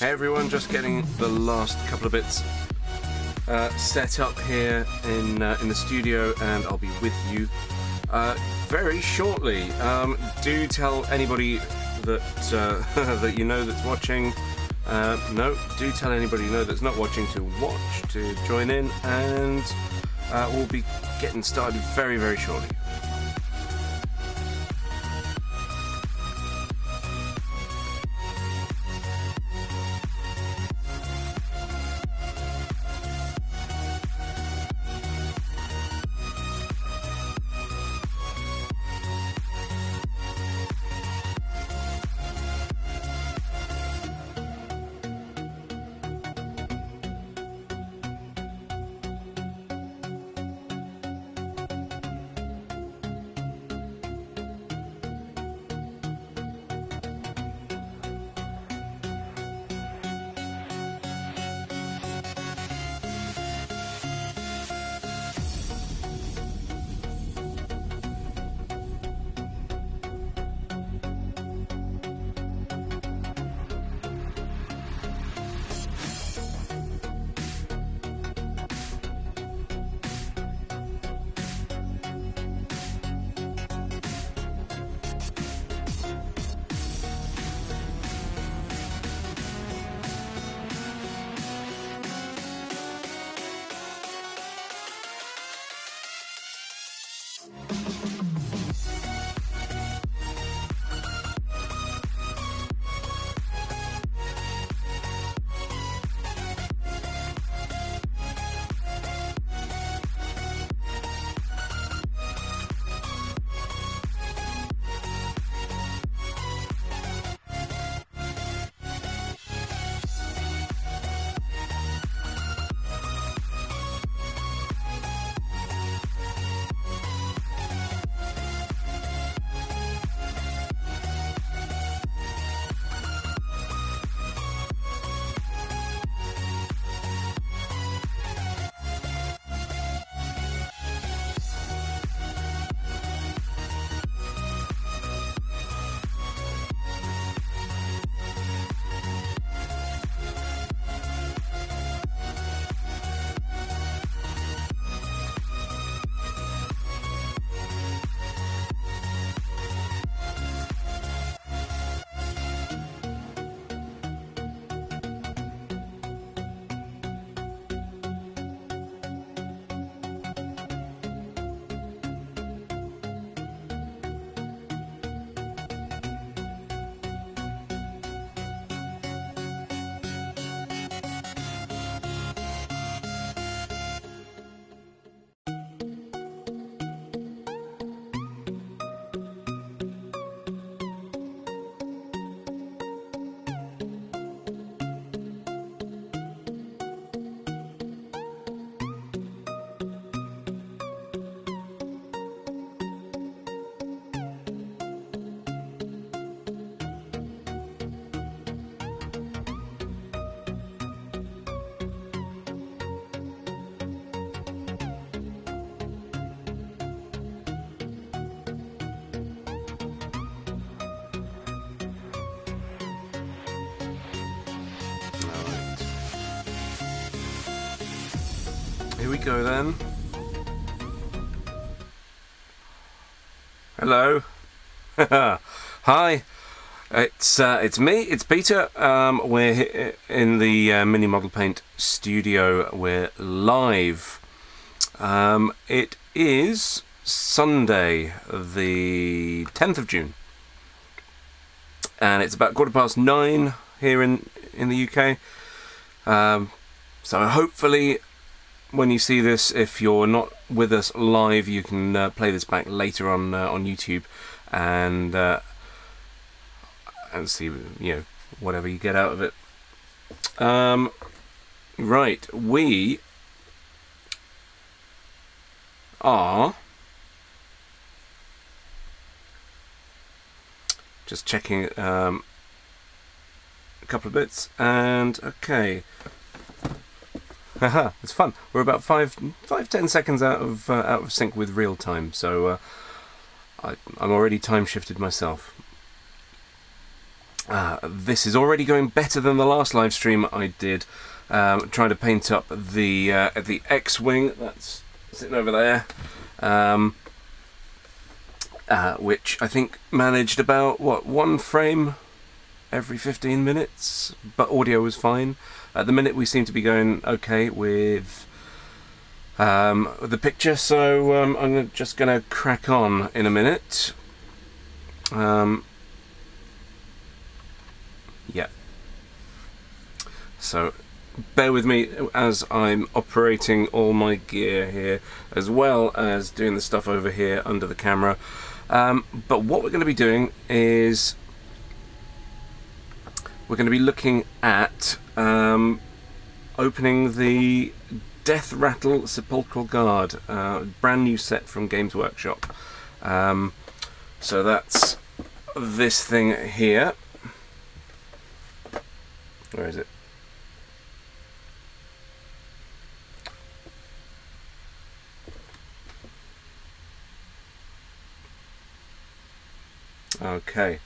Hey everyone, just getting the last couple of bits set up here in the studio, and I'll be with you very shortly. Do tell anybody that that you know that's watching. No, do tell anybody you know that's not watching to watch, to join in, and we'll be getting started very, very shortly. Here we go then. Hello. Hi. It's me. It's Peter. We're here in the Mini Model Paint studio. We're live. It is Sunday, the 10th of June, and it's about 9:15 here in the UK. So hopefully, when you see this, if you're not with us live, you can play this back later on YouTube and see, whatever you get out of it. Right, we are just checking a couple of bits, and okay. Haha, it's fun. We're about 5-10 seconds out of sync with real time, so I'm already time shifted myself. This is already going better than the last live stream I did, trying to paint up the X-wing that's sitting over there, which I think managed about, what, 1 frame every 15 minutes, but audio was fine. At the minute we seem to be going okay with the picture, so I'm just going to crack on in a minute. Yeah. So bear with me as I'm operating all my gear here, as well as doing the stuff over here under the camera. But what we're going to be doing is we're going to be looking at opening the Death Rattle Sepulchral Guard, brand new set from Games Workshop. So that's this thing here. Where is it? Okay,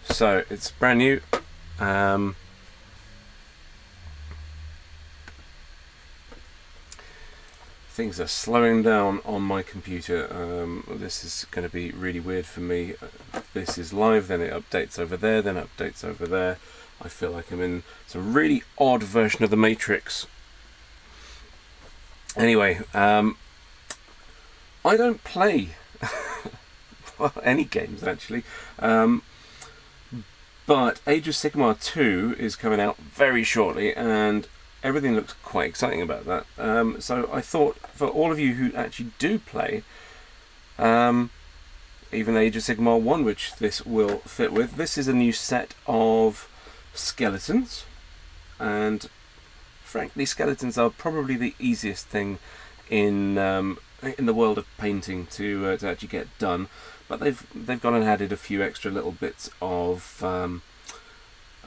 so it's brand new. Things are slowing down on my computer. This is going to be really weird for me. This is live, then it updates over there, then it updates over there. I feel like I'm in some really odd version of the Matrix. Anyway, I don't play well, any games actually, but Age of Sigmar 2 is coming out very shortly, and everything looks quite exciting about that. So I thought, for all of you who actually do play, even Age of Sigmar 1, which this will fit with, this is a new set of skeletons, and frankly skeletons are probably the easiest thing in the world of painting to actually get done, but they've gone and added a few extra little bits of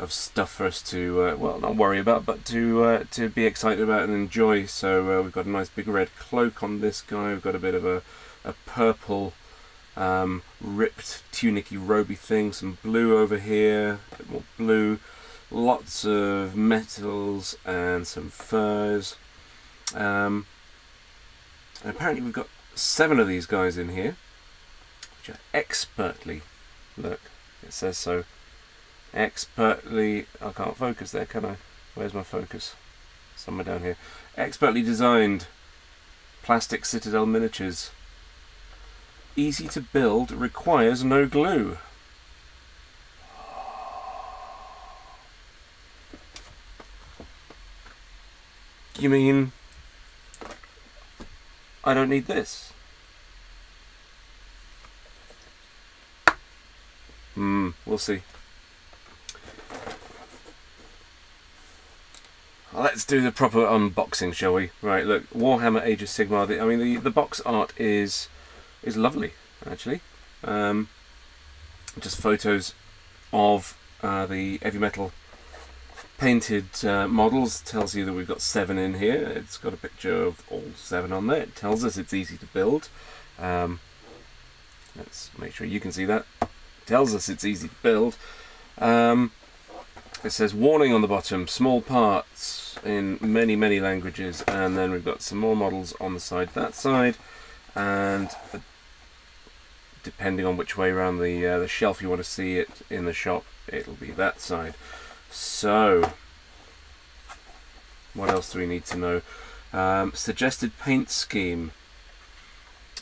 stuff for us to well, not worry about, but to be excited about and enjoy. So we've got a nice big red cloak on this guy, we've got a bit of a purple ripped tunicky roby thing, some blue over here, a bit more blue, lots of metals and some furs. And apparently we've got 7 of these guys in here, which are expertly, look, it says so, expertly, I can't focus there, can I? Where's my focus? Somewhere down here. Expertly designed plastic citadel miniatures. Easy to build, requires no glue. You mean I don't need this? We'll see. Let's do the proper unboxing, shall we? Right, look, Warhammer Age of Sigmar. I mean, the box art is lovely, actually. Just photos of the heavy metal painted models. Tells you that we've got 7 in here. It's got a picture of all 7 on there. It tells us it's easy to build. Let's make sure you can see that. It tells us it's easy to build. It says warning on the bottom, small parts in many languages, and then we've got some more models on the side, that side, and depending on which way around the shelf you want to see it in the shop, it'll be that side. So, what else do we need to know? Suggested paint scheme.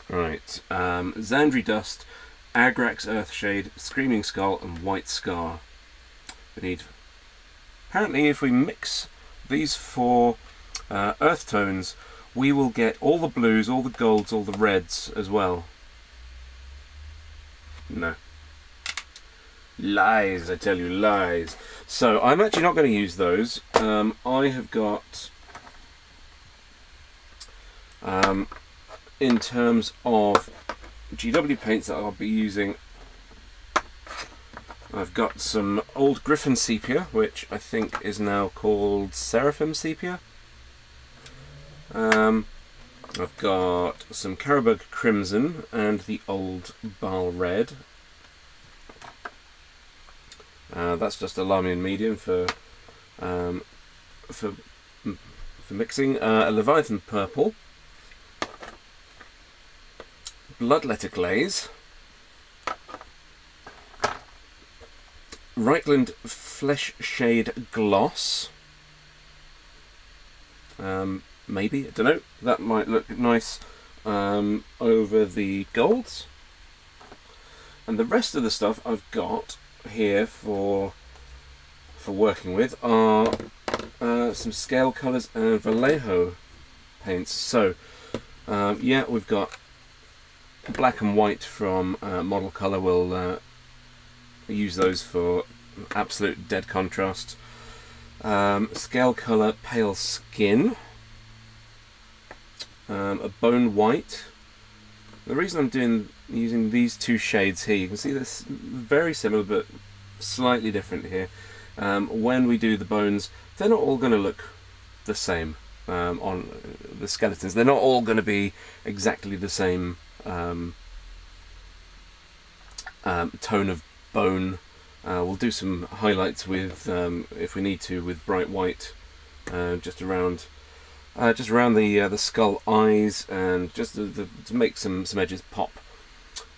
Right, Zandri Dust, Agrax Earthshade, Screaming Skull, and White Scar. We need, apparently if we mix these 4 earth tones, we will get all the blues, all the golds, all the reds as well. No. Lies, I tell you, lies. So I'm actually not going to use those. I have got, in terms of GW paints that I'll be using, I've got some old Griffin sepia, which I think is now called Seraphim sepia. I've got some Carroburg Crimson and the old Baal Red. That's just a Lamian medium for mixing. A Leviathan purple, bloodletter glaze, Reichland flesh shade gloss. Maybe, I don't know, that might look nice over the golds. And the rest of the stuff I've got here for working with are some scale colours and Vallejo paints. So yeah, we've got black and white from Model Colour. We'll use those for absolute dead contrast. Scale colour pale skin, a bone white. The reason I'm using these two shades here, you can see this very similar but slightly different here. When we do the bones, they're not all going to look the same on the skeletons. They're not all going to be exactly the same tone of bone. We'll do some highlights with, if we need to, with bright white, just around the skull eyes, and just to make some edges pop.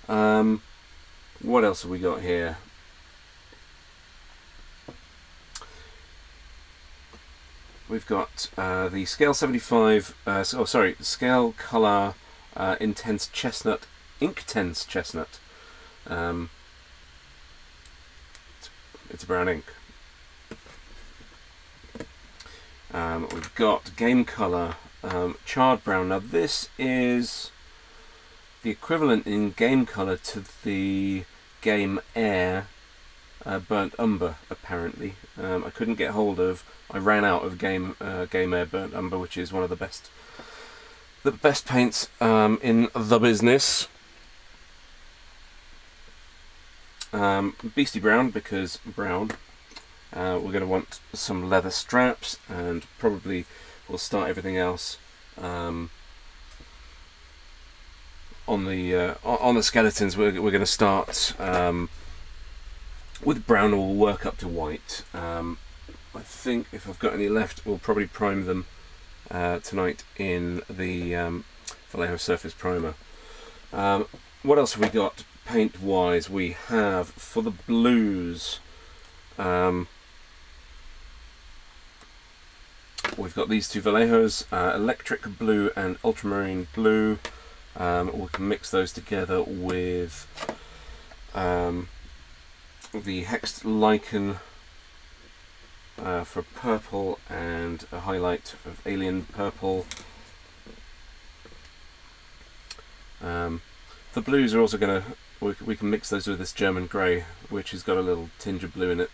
What else have we got here? We've got the Scale 75, Scale Colour Intense Chestnut, Inktense Chestnut. It's a brown ink. We've got Game Colour Charred Brown. Now this is the equivalent in Game Colour to the Game Air Burnt Umber, apparently. I couldn't get hold of. I ran out of Game Air Burnt Umber, which is one of the best paints in the business. Beastie Brown, because brown. We're going to want some leather straps, and probably we'll start everything else on the skeletons. We're going to start with brown, and we'll work up to white. I think if I've got any left, we'll probably prime them tonight in the Vallejo Surface Primer. What else have we got paint wise? We have, for the blues, we've got these two Vallejos, Electric Blue and Ultramarine Blue. We can mix those together with the Hexed Lichen for purple, and a highlight of Alien Purple. The blues are also going to, we can mix those with this German Grey, which has got a little tinge of blue in it.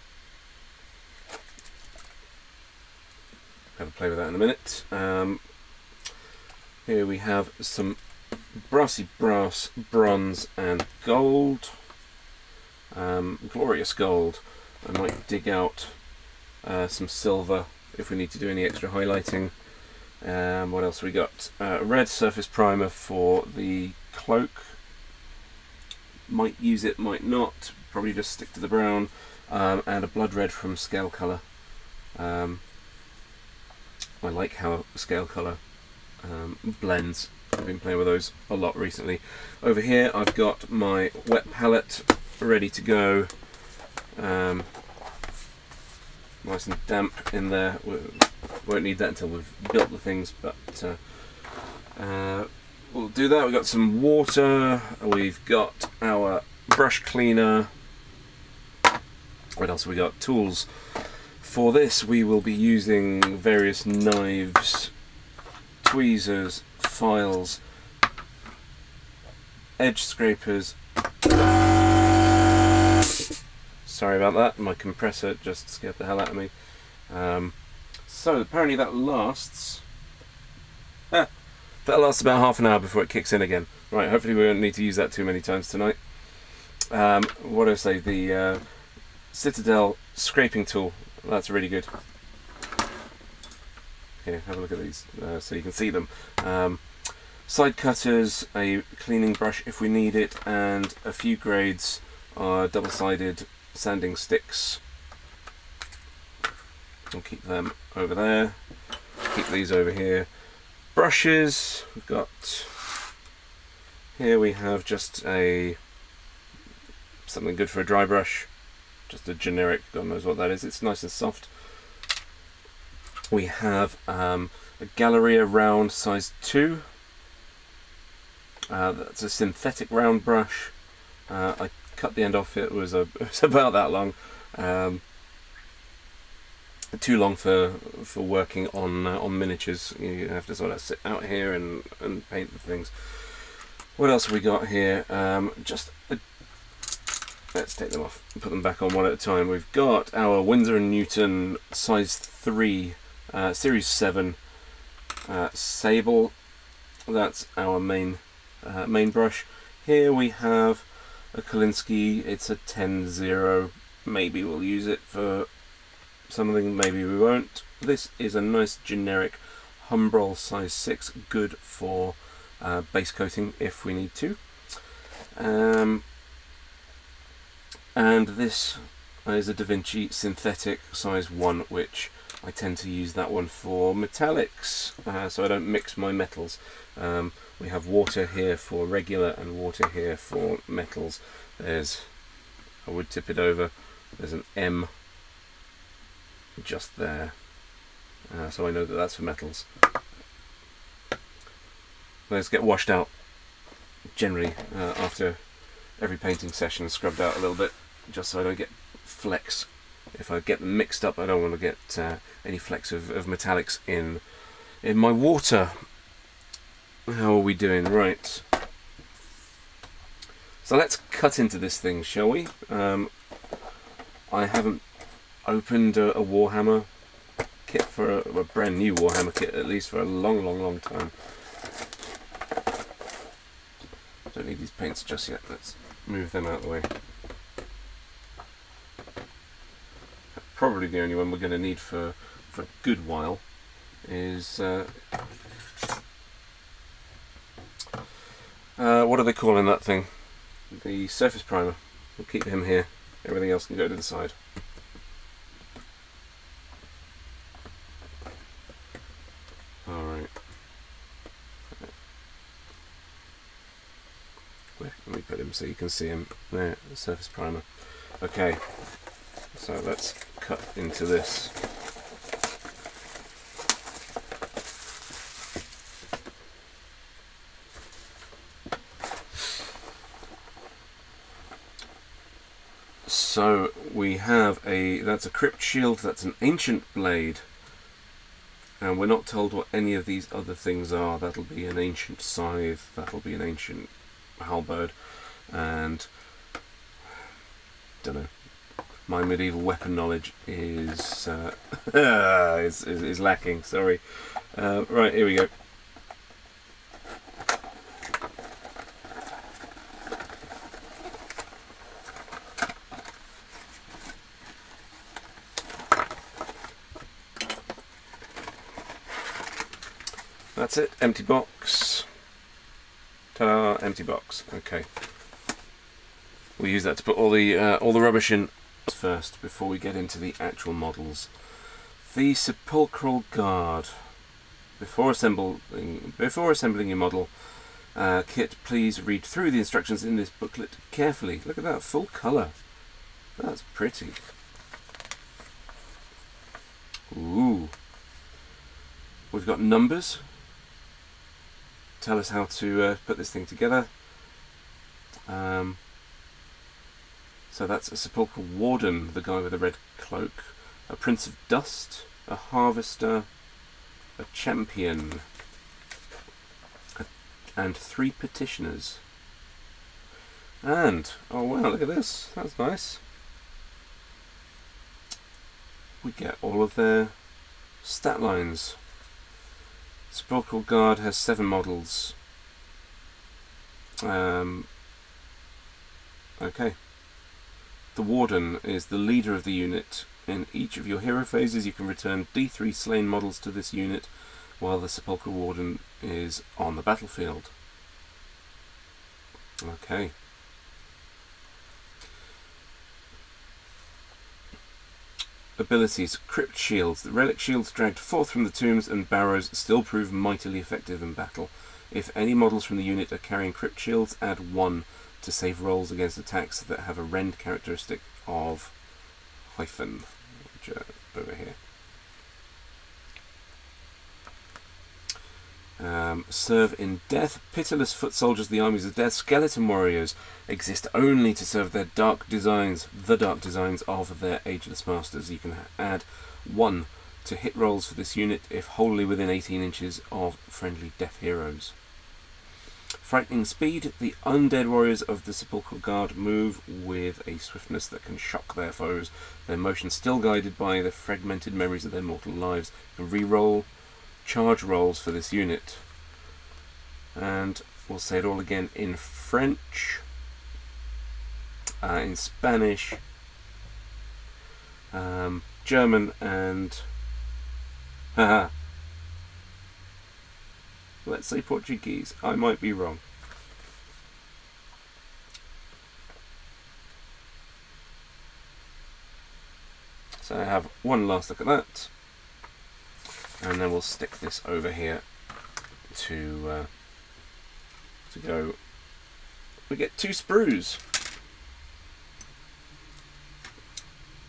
Have a play with that in a minute. Here we have some brassy brass, bronze and gold. Glorious gold. I might dig out some silver if we need to do any extra highlighting. What else we got? Red surface primer for the cloak. Might use it, might not. Probably just stick to the brown. And a blood red from Scale Colour. I like how Scale Colour blends. I've been playing with those a lot recently. Over here I've got my wet palette ready to go. Nice and damp in there. We won't need that until we've built the things, but we'll do that. We've got some water, we've got our brush cleaner. What else have we got? Tools. For this we will be using various knives, tweezers, files, edge scrapers. Sorry about that, my compressor just scared the hell out of me. So apparently that lasts about half an hour before it kicks in again. Right, hopefully we won't need to use that too many times tonight. What do I say? The Citadel scraping tool. That's really good. Here, have a look at these so you can see them. Side cutters, a cleaning brush if we need it, and a few grades are double-sided sanding sticks We'll keep them over there. Keep these over here. Brushes. We've got here. We have just something good for a dry brush. Just a generic. God knows what that is. It's nice and soft. We have a Galleria round size 2. That's a synthetic round brush. I cut the end off. It was about that long. Too long for working on miniatures. You have to sort of sit out here and paint the things. What else have we got here? Let's take them off and put them back on one at a time. We've got our Winsor & Newton size 3 series 7 sable. That's our main brush. Here we have a Kolinsky. It's a 10-0. Maybe we'll use it for something, maybe we won't. This is a nice generic Humbrol size 6, good for base coating if we need to. And this is a Da Vinci synthetic size 1, which I tend to use that one for metallics, so I don't mix my metals. We have water here for regular and water here for metals. I would tip it over, there's an M just there, so I know that that's for metals. Those get washed out generally after every painting session, scrubbed out a little bit, just so I don't get flecks. If I get them mixed up, I don't want to get any flecks of metallics in my water. How are we doing? Right. So let's cut into this thing, shall we? I haven't opened a Warhammer kit for a brand new Warhammer kit, at least for a long time. Don't need these paints just yet. Let's move them out of the way. Probably the only one we're going to need for a good while is what are they calling that thing? The surface primer. We'll keep him here. Everything else can go to the side. Alright. Let me put him so you can see him. There, the surface primer. Okay, so let's cut into this. So we have that's a crypt shield, that's an ancient blade, and we're not told what any of these other things are. That'll be an ancient scythe, that'll be an ancient halberd, and don't know. My medieval weapon knowledge is is lacking. Sorry. Right, here we go. That's it. Empty box. Ta-da! Empty box. Okay. We'll use that to put all the rubbish in first before we get into the actual models. The Sepulchral Guard. Before assembling your model kit, please read through the instructions in this booklet carefully. Look at that, full colour. That's pretty. Ooh. We've got numbers. Tell us how to put this thing together. So that's a Sepulchral Warden, the guy with the red cloak, a Prince of Dust, a Harvester, a Champion, and 3 Petitioners. And, oh wow, look at this, that's nice. We get all of their stat lines. Sepulchral Guard has 7 models. Okay. The Warden is the leader of the unit. In each of your hero phases you can return D3 slain models to this unit while the Sepulchral Warden is on the battlefield. Okay. abilities. Crypt shields. The relic shields dragged forth from the tombs and barrows still prove mightily effective in battle. If any models from the unit are carrying crypt shields, add 1 to save rolls against attacks that have a rend characteristic of hyphen, which are over here. Serve in death. Pitiless foot soldiers, the armies of death, skeleton warriors exist only to serve their dark designs, the dark designs of their ageless masters. You can add 1 to hit rolls for this unit if wholly within 18 inches of friendly death heroes. Frightening speed. The undead warriors of the Sepulchral Guard move with a swiftness that can shock their foes, their motion still guided by the fragmented memories of their mortal lives. You can re-roll charge rolls for this unit. And we'll say it all again in French, in Spanish, German, and let's say Portuguese. I might be wrong. So I have one last look at that, and then we'll stick this over here to go. We get 2 sprues.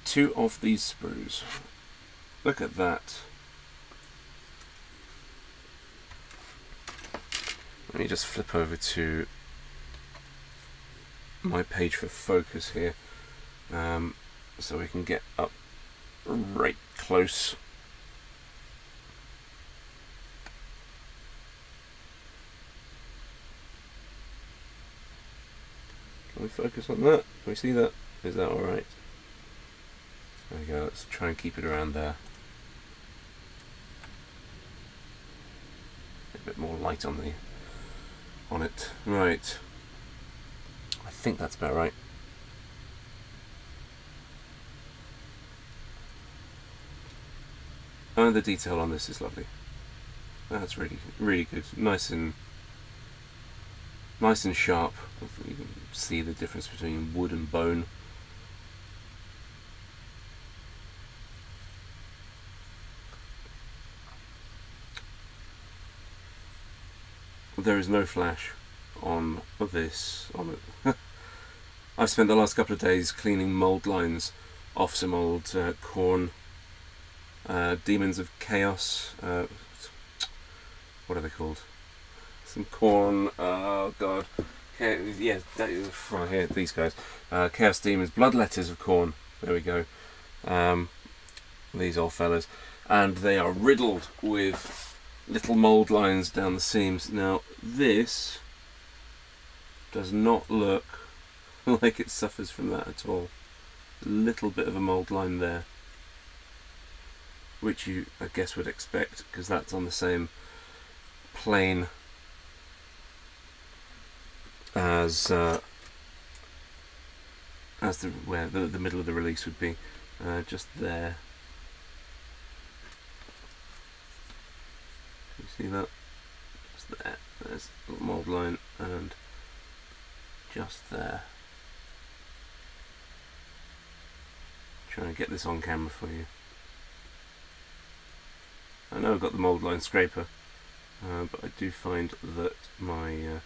2 of these sprues. Look at that. Let me just flip over to my page for focus here, so we can get up right close. Can we focus on that? Can we see that? Is that alright? There we go, let's try and keep it around there. A bit more light on it. Right. I think that's about right. Oh, the detail on this is lovely. That's really, really good. Nice and sharp. You can see the difference between wood and bone. There is no flash on this. I've spent the last couple of days cleaning mould lines off some old corn. Demons of Chaos. What are they called? Some corn. Oh god. Yeah, right here, these guys. Chaos Demons. Bloodletters of Corn. There we go. These old fellas. And they are riddled with little mould lines down the seams. Now, this does not look like it suffers from that at all. A little bit of a mould line there, which you, I guess, would expect, because that's on the same plane as where the middle of the release would be, just there. You see that? Just there. There's a little mould line, and just there. Trying to get this on camera for you. I know I've got the mould line scraper, but I do find that my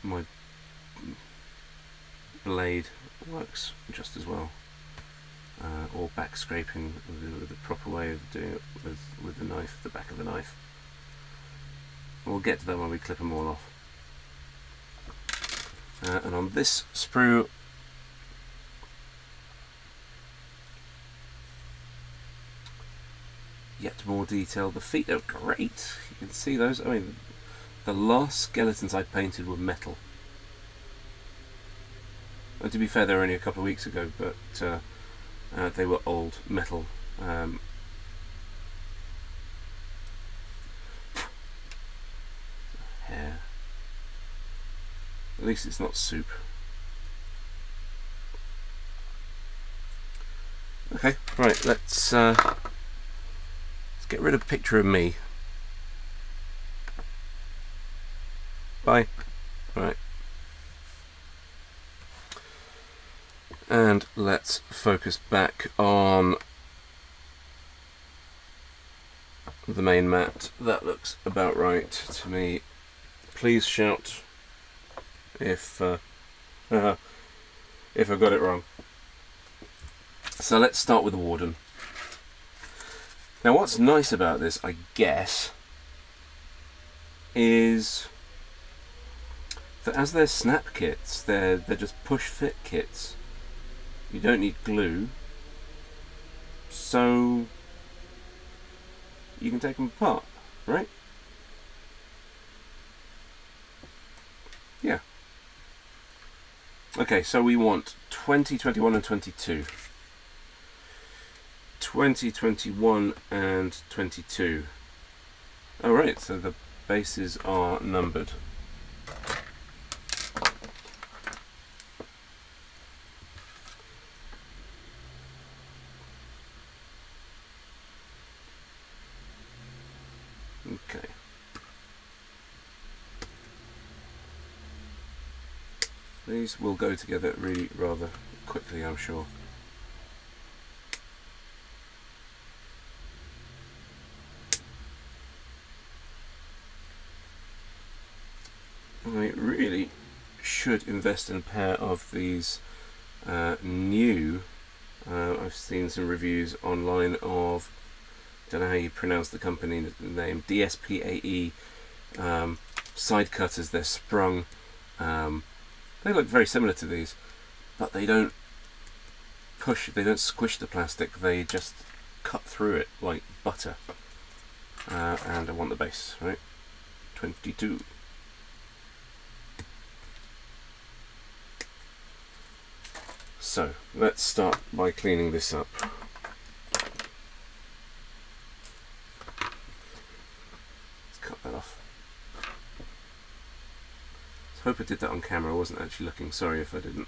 my blade works just as well, or back scraping the proper way of doing it with the knife, the back of the knife. We'll get to that when we clip them all off. And on this sprue, yet more detail. The feet are great. You can see those. I mean, the last skeletons I painted were metal. And to be fair, they were only a couple of weeks ago, but they were old metal. Hair. At least it's not soup. Okay, right. Let's get rid of a picture of me. Bye. Right. And let's focus back on the main mat. That looks about right to me. Please shout if if I got it wrong. So let's start with the Warden. Now what's nice about this, I guess, is that as they're snap kits, they're just push fit kits. You don't need glue, so you can take them apart, right? Yeah. Okay, so we want 20, 21 and 22. 20, 21 and 22. Alright, so the bases are numbered. Okay. These will go together really rather quickly, I'm sure. I really should invest in a pair of these new. I've seen some reviews online of, don't know how you pronounce the company name, DSPAE side cutters. They're sprung. They look very similar to these, but they don't push, they don't squish the plastic, they just cut through it like butter. And I want the base, right? 22. So let's start by cleaning this up. Let's cut that off. I hope I did that on camera. I wasn't actually looking. Sorry if I didn't.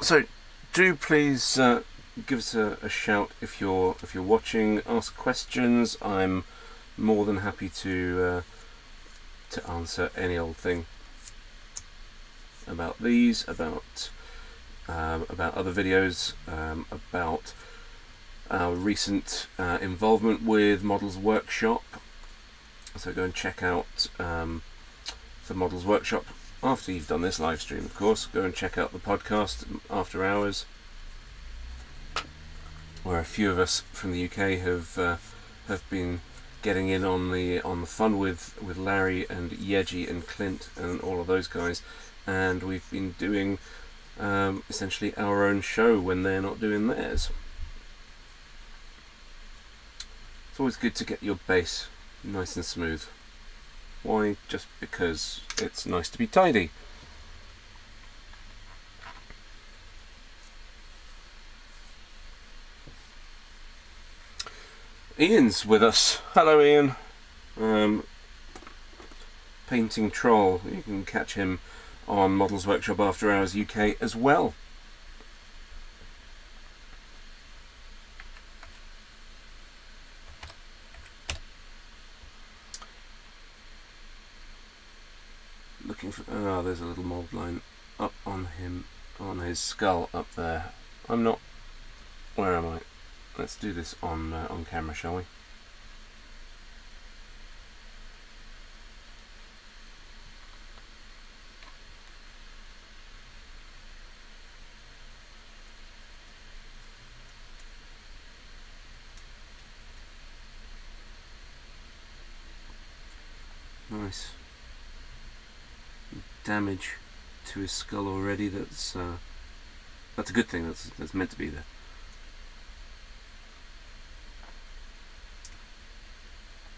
So, do please give us a shout if you're watching. Ask questions. I'm more than happy to answer any old thing about these, about other videos, about our recent involvement with Models Workshop. So go and check out the Models Workshop. After you've done this live stream, of course, go and check out the podcast After Hours, where a few of us from the UK have been getting in on the fun with Larry and Yeji and Clint and all of those guys, and we've been doing essentially our own show when they're not doing theirs. It's always good to get your bass nice and smooth. Why? Just because it's nice to be tidy. Ian's with us. Hello, Ian. Painting Troll. You can catch him on Models Workshop After Hours UK as well. Looking for, oh, there's a little mold line up on him, on his skull up there. I'm not, where am I? Let's do this on camera, shall we? Nice. Damage to his skull already. That's a good thing. That's meant to be there.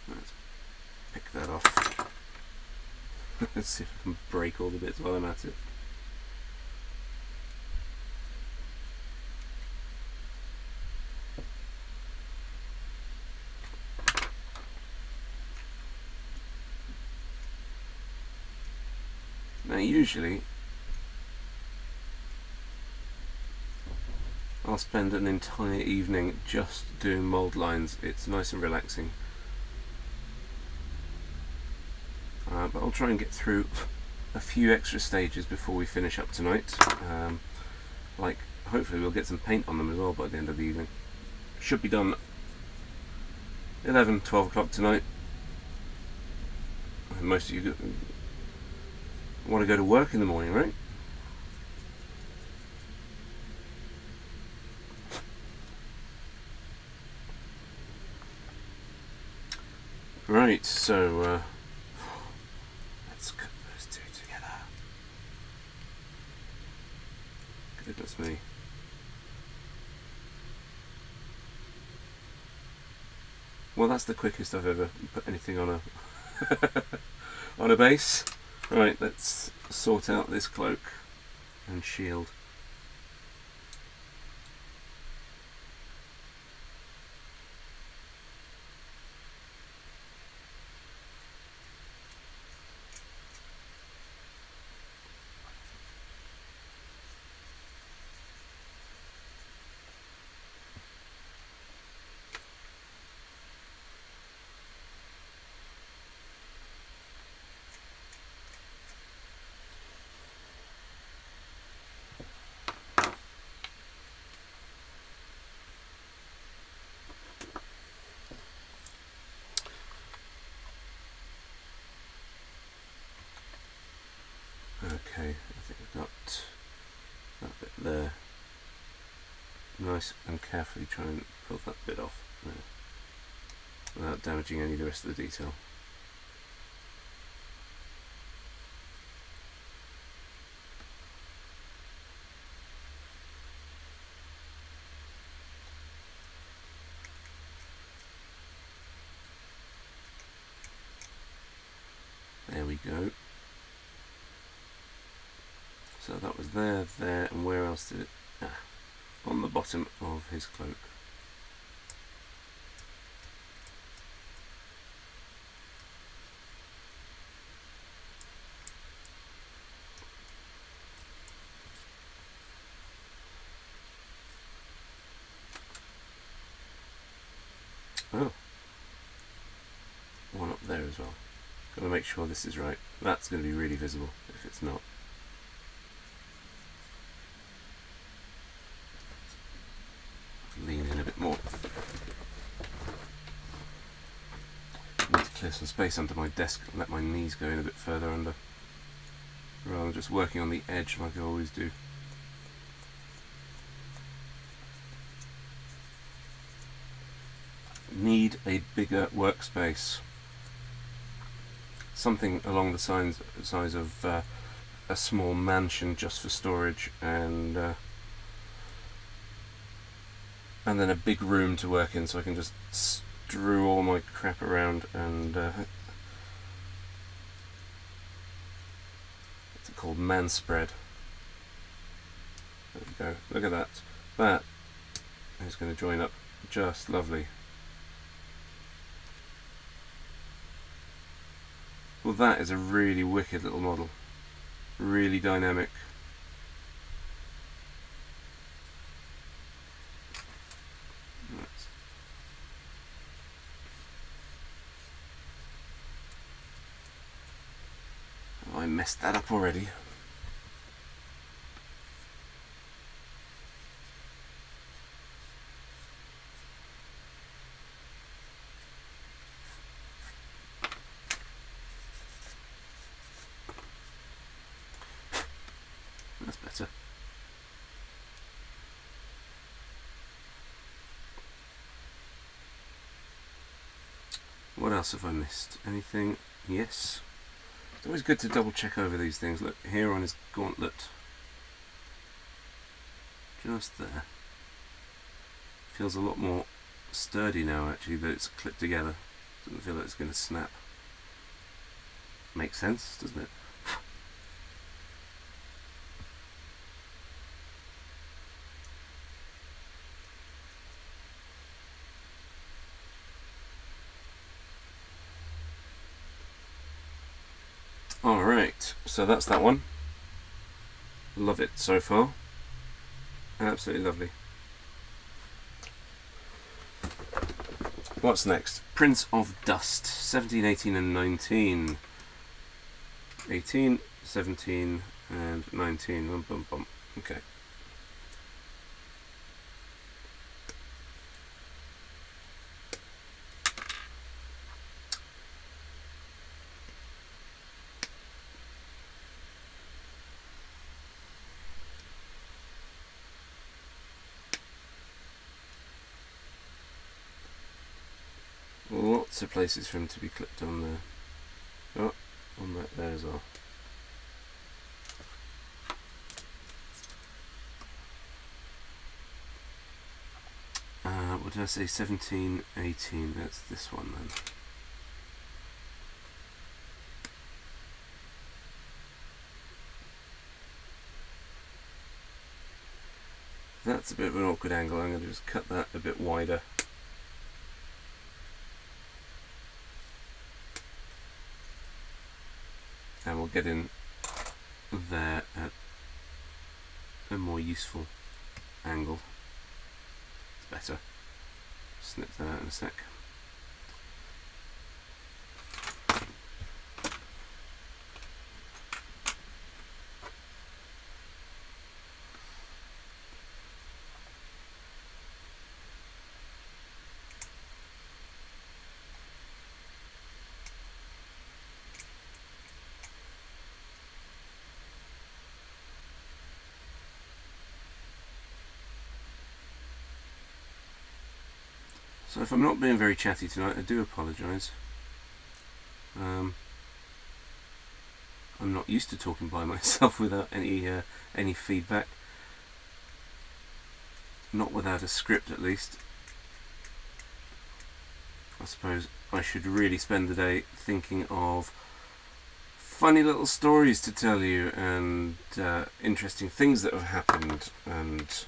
Let's pick that off. Let's see if I can break all the bits while I'm at it. Now usually I'll spend an entire evening just doing mould lines. It's nice and relaxing. But I'll try and get through a few extra stages before we finish up tonight. Like, hopefully we'll get some paint on them as well by the end of the evening. Should be done 11, 12 o'clock tonight. And most of you want to go to work in the morning, right? Right, so let's cook those two together. Goodness me. Well, that's the quickest I've ever put anything on a on a base. Right, let's sort out this cloak and shield. Okay, I think I've got that bit there. Nice and carefully try and pull that bit off there, without damaging any of the rest of the detail. There we go. So that was there, and where else did it? On the bottom of his cloak. Oh, one up there as well. Got to make sure this is right. That's going to be really visible if it's not. Lean in a bit more. Need to clear some space under my desk and let my knees go in a bit further under, rather than just working on the edge like I always do. Need a bigger workspace. Something along the size of a small mansion just for storage, and then a big room to work in so I can just strew all my crap around and what's it called? Man spread. There we go. Look at that. That is going to join up just lovely. Well, that is a really wicked little model. Really dynamic. I messed that up already. That's better. What else have I missed? Anything? Yes. It's always good to double check over these things. Look, here on his gauntlet. Just there. Feels a lot more sturdy now actually that it's clipped together. Doesn't feel like it's going to snap. Makes sense, doesn't it? Alright. Right, so that's that one. Love it so far. Absolutely lovely. What's next? Prince of Dust, 17, 18 and 19. 18, 17 and 19. Bum, bum, bum. Okay. Lots of places for him to be clipped on there. Oh, on that there as well. What did I say? 17, 18. That's this one then. That's a bit of an awkward angle. I'm going to just cut that a bit wider. And we'll get in there at a more useful angle. It's better. Snip that out in a sec. So if I'm not being very chatty tonight, I do apologise. I'm not used to talking by myself without any feedback. Not without a script, at least. I suppose I should really spend the day thinking of funny little stories to tell you and interesting things that have happened and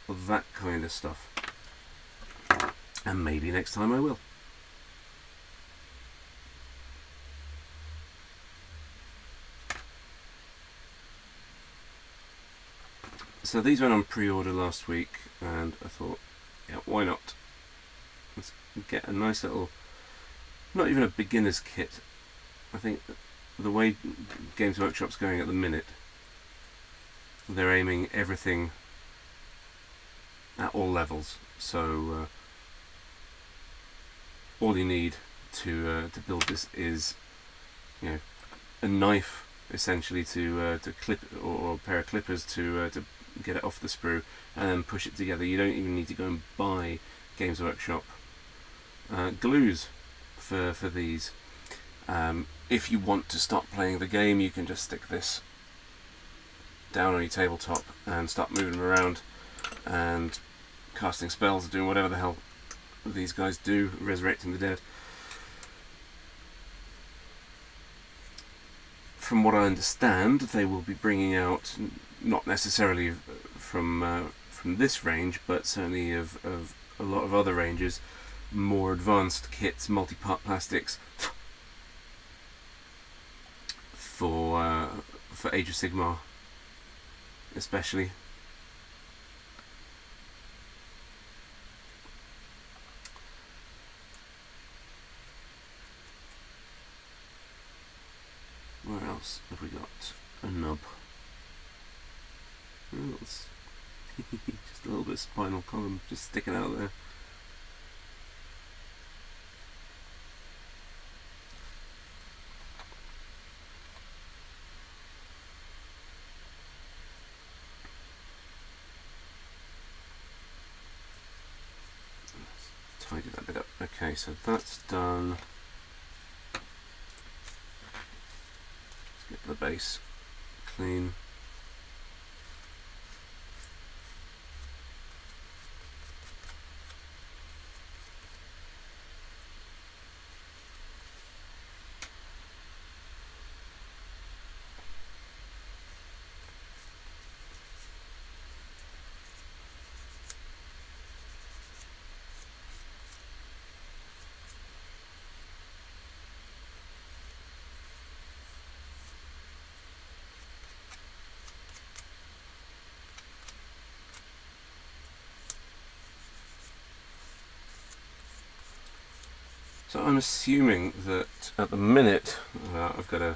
that kind of stuff. And maybe next time I will. So these went on pre-order last week and I thought, yeah, why not? Let's get a nice little, not even a beginner's kit. I think the way Games Workshop's going at the minute, they're aiming everything at all levels. So all you need to build this is, you know, a knife essentially to clip, or a pair of clippers to get it off the sprue and then push it together. You don't even need to go and buy Games Workshop glues for these. If you want to start playing the game, you can just stick this down on your tabletop and start moving them around and casting spells, doing whatever the hell these guys do, resurrecting the dead. From what I understand, they will be bringing out, not necessarily from this range, but certainly of a lot of other ranges, more advanced kits, multi-part plastics for Age of Sigmar, especially. Where else have we got a nub? Oh, it's just a little bit of spinal column just sticking out there. Let's tidy that bit up. Okay, so that's done. Get the base clean. So I'm assuming that at the minute I've got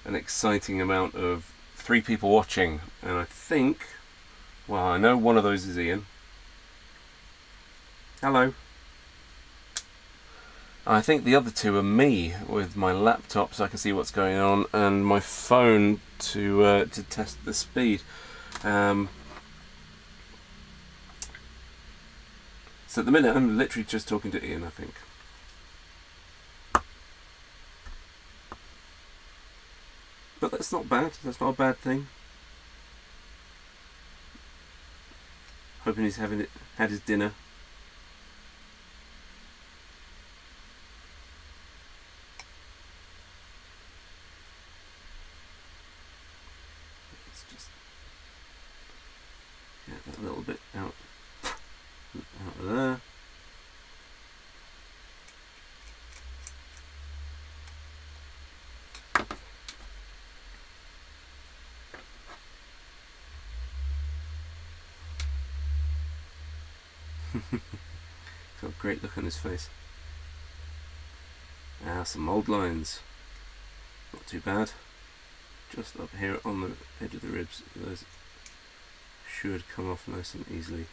an exciting amount of 3 people watching, and I think, well, I know one of those is Ian. Hello. I think the other 2 are me with my laptop so I can see what's going on, and my phone to test the speed. So at the minute I'm literally just talking to Ian, I think. But that's not bad, that's not a bad thing. Hoping he's had his dinner. Let's just get that little bit out of there. Got a great look on his face. Some mould lines. Not too bad. Just up here on the edge of the ribs. Those should come off nice and easily.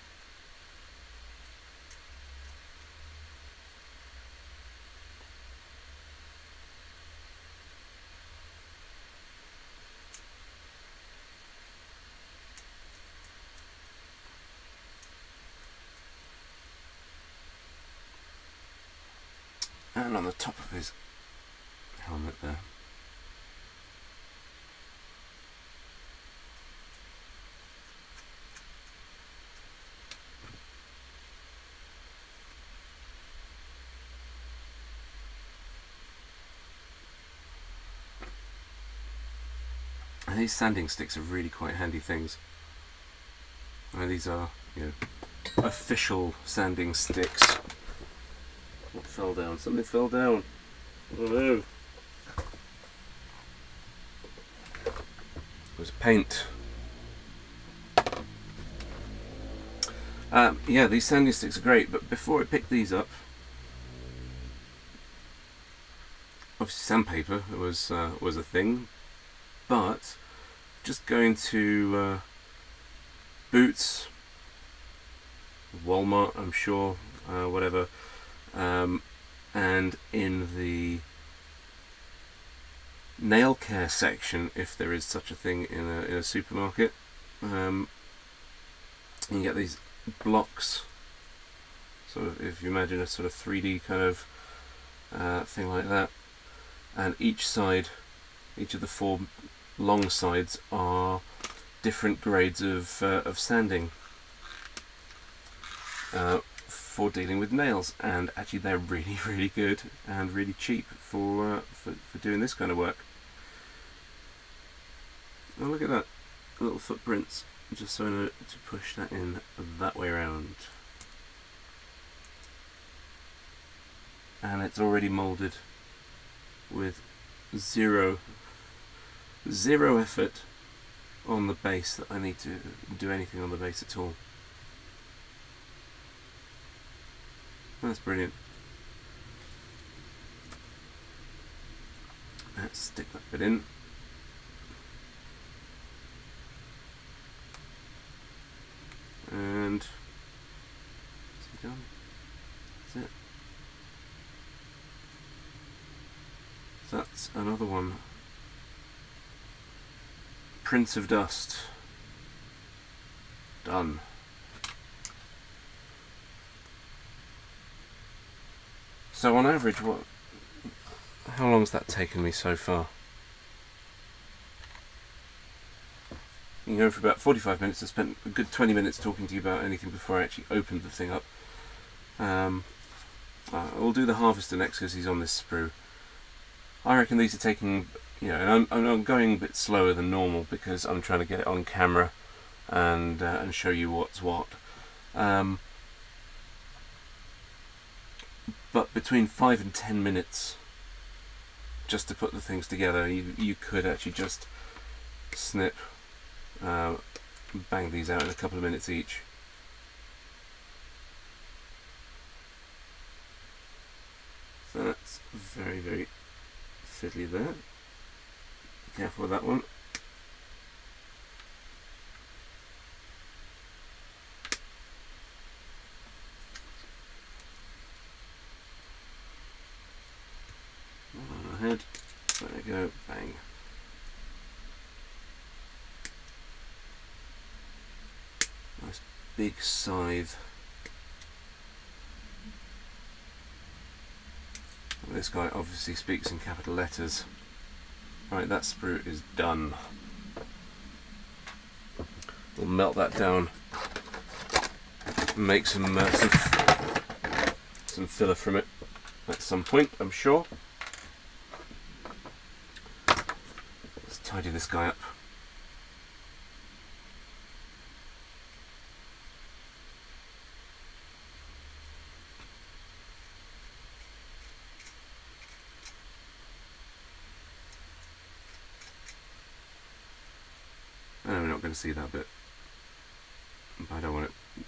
And on the top of his helmet there. And these sanding sticks are really quite handy things. These are, official sanding sticks. What fell down? Something fell down. Oh no. It was paint. Yeah, these sanding sticks are great, but before I picked these up, obviously sandpaper was a thing, but just going to Boots, Walmart, I'm sure, whatever, and in the nail care section, if there is such a thing in a supermarket, you can get these blocks, sort of, if you imagine a sort of 3D kind of thing like that, and each of the 4 long sides are different grades of sanding for dealing with nails, and actually they're really, really good and really cheap for doing this kind of work. Oh, look at that, little footprints. Just so I know to push that in that way around, and it's already moulded with zero effort on the base that I need to do anything on the base at all. That's brilliant. Let's stick that bit in. And is he done? That's it. That's another one. Prince of Dust. Done. So on average, how long has that taken me so far? You know, for about 45 minutes. I spent a good 20 minutes talking to you about anything before I actually opened the thing up. We'll do the harvester next because he's on this sprue. I reckon these are taking, and I'm going a bit slower than normal because I'm trying to get it on camera and show you what's what. But between 5 and 10 minutes just to put the things together. You could actually just snip, bang these out in a couple of minutes each. very, very fiddly there. Be careful with that one. On ahead. There we go. Bang. Nice big scythe. This guy obviously speaks in capital letters. Right, that sprue is done. We'll melt that down and make some filler from it at some point, I'm sure. Let's tidy this guy up. We're not going to see that bit, but I don't want it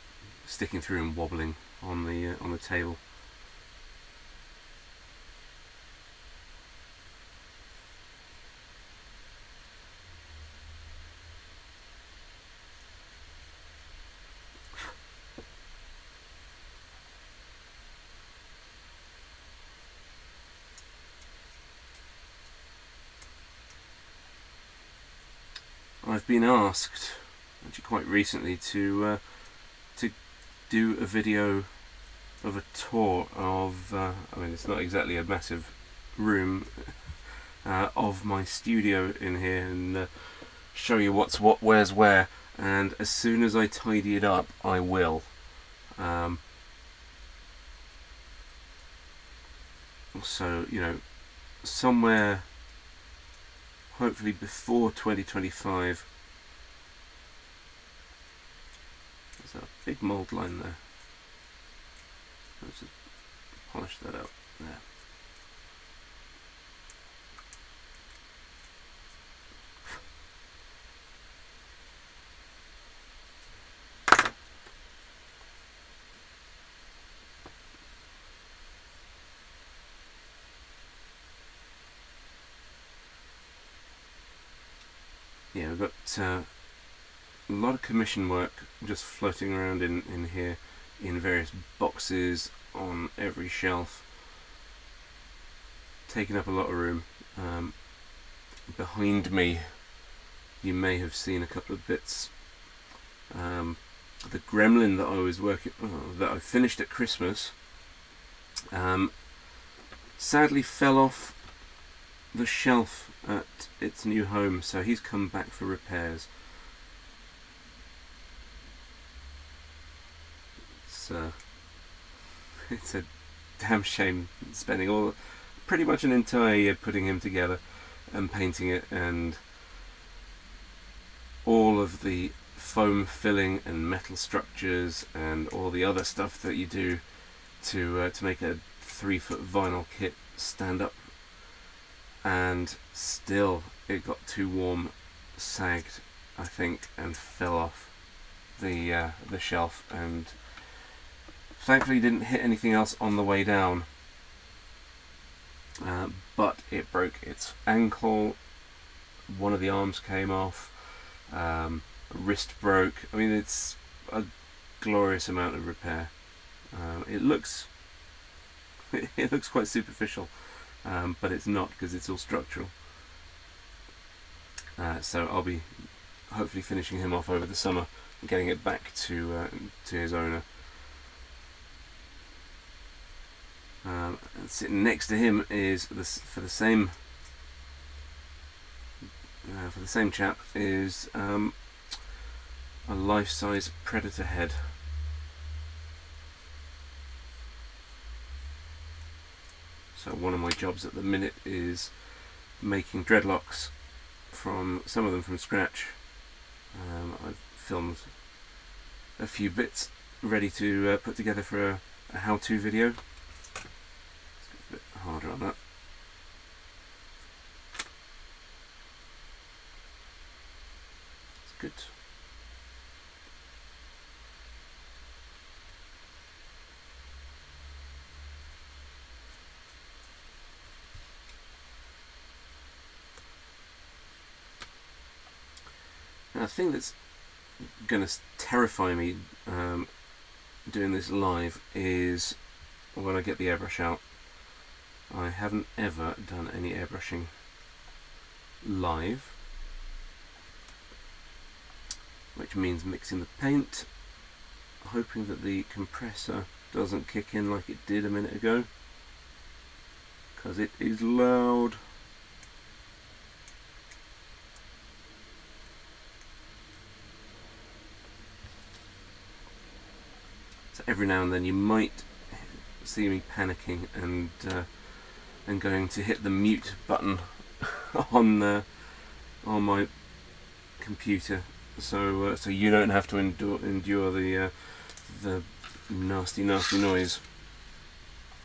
sticking through and wobbling on the table. I've been asked, actually quite recently, to do a video of a tour of, I mean, it's not exactly a massive room, of my studio in here, and show you what's what, where's where, and as soon as I tidy it up, I will. So, you know, somewhere hopefully before 2025. There's a big mould line there. Let's just polish that out there. Yeah, we've got a lot of commission work just floating around in here in various boxes on every shelf, taking up a lot of room. Behind me you may have seen a couple of bits. The gremlin that I was that I finished at Christmas, sadly fell off the shelf at its new home, so he's come back for repairs. It's a damn shame spending pretty much an entire year putting him together and painting it, and all of the foam filling and metal structures and all the other stuff that you do to make a 3-foot vinyl kit stand up, and still it got too warm, sagged I think, and fell off the shelf, and thankfully didn't hit anything else on the way down, but it broke its ankle, one of the arms came off, a wrist broke. I mean, it's a glorious amount of repair. It looks quite superficial, but it's not, because it's all structural. So I'll be hopefully finishing him off over the summer and getting it back to his owner. Sitting next to him is for the same chap is a life-size predator head. So one of my jobs at the minute is making dreadlocks, some of them from scratch. I've filmed a few bits ready to put together for a how-to video. Let's get a bit harder on that. It's good. a thing that's going to terrify me doing this live is when I get the airbrush out. I haven't ever done any airbrushing live, which means mixing the paint, hoping that the compressor doesn't kick in like it did a minute ago, because it is loud. So every now and then you might see me panicking and going to hit the mute button on my computer, so you don't have to endure the nasty noise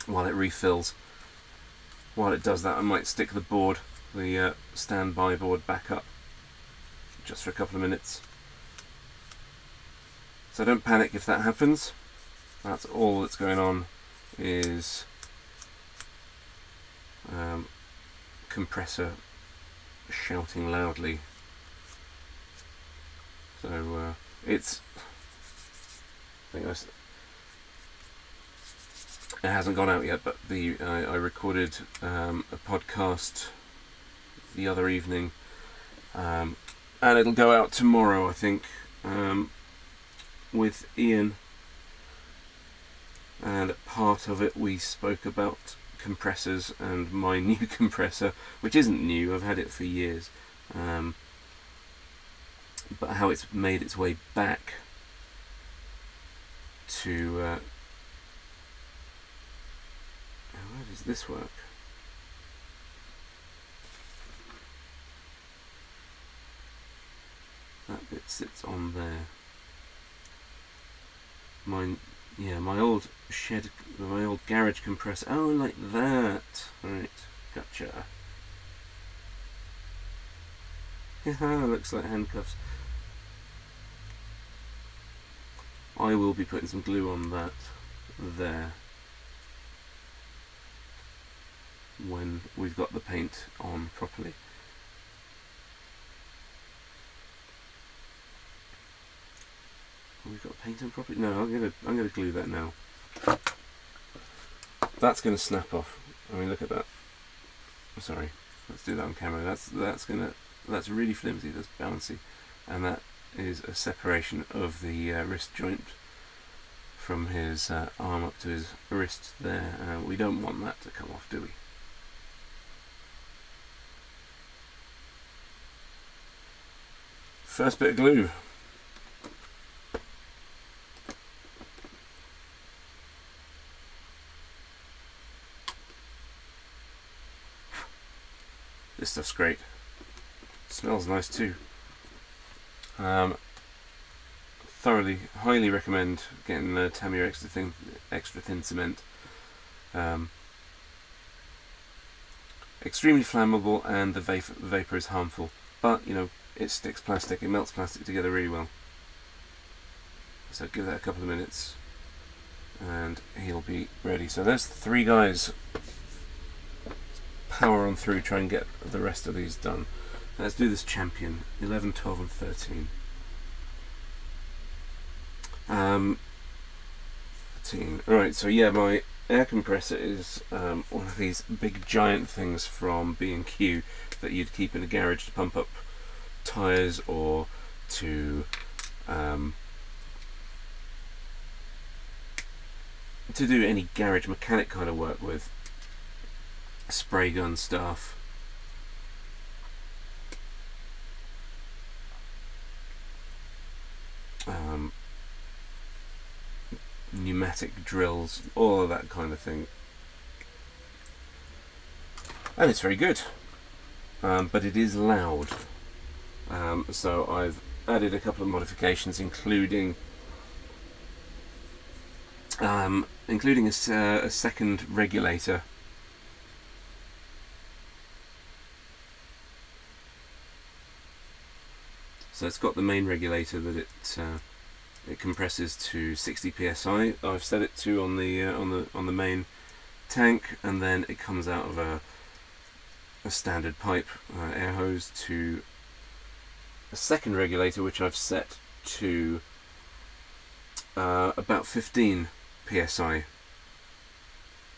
while it refills. While it does that, I might stick the standby board back up just for a couple of minutes. So don't panic if that happens. That's all that's going on, is compressor shouting loudly. So it hasn't gone out yet, but I recorded a podcast the other evening, and it'll go out tomorrow, I think, with Ian, and part of it we spoke about compressors and my new compressor, which isn't new, I've had it for years, but how it's made its way back to how does this work? That bit sits on there. My old garage compressor. Oh, like that. Right, gotcha. Looks like handcuffs. I will be putting some glue on that there when we've got the paint on properly. We've got paint on properly? No, I'm gonna glue that now. That's gonna snap off. I mean, look at that. Sorry, let's do that on camera. That's really flimsy. That's bouncy, and that is a separation of the wrist joint from his arm up to his wrist there. We don't want that to come off, do we? First bit of glue. This stuff's great. Smells nice too. Thoroughly, highly recommend getting Tamiya extra thin cement. Extremely flammable, and the vapor is harmful, but you know, it sticks plastic, it melts plastic together really well. So give that a couple of minutes and he'll be ready. So there's 3 guys. Power on through, try and get the rest of these done. Let's do this champion, 11, 12 and 13. 13. Alright, so yeah, my air compressor is one of these big giant things from B&Q that you'd keep in a garage to pump up tyres or to do any garage mechanic kind of work with. Spray gun stuff. Pneumatic drills, all of that kind of thing. And it's very good, but it is loud. So I've added a couple of modifications, including a second regulator. So it's got the main regulator that it compresses to 60 psi. I've set it to on the main tank, and then it comes out of a standard pipe air hose to a second regulator which I've set to about 15 psi,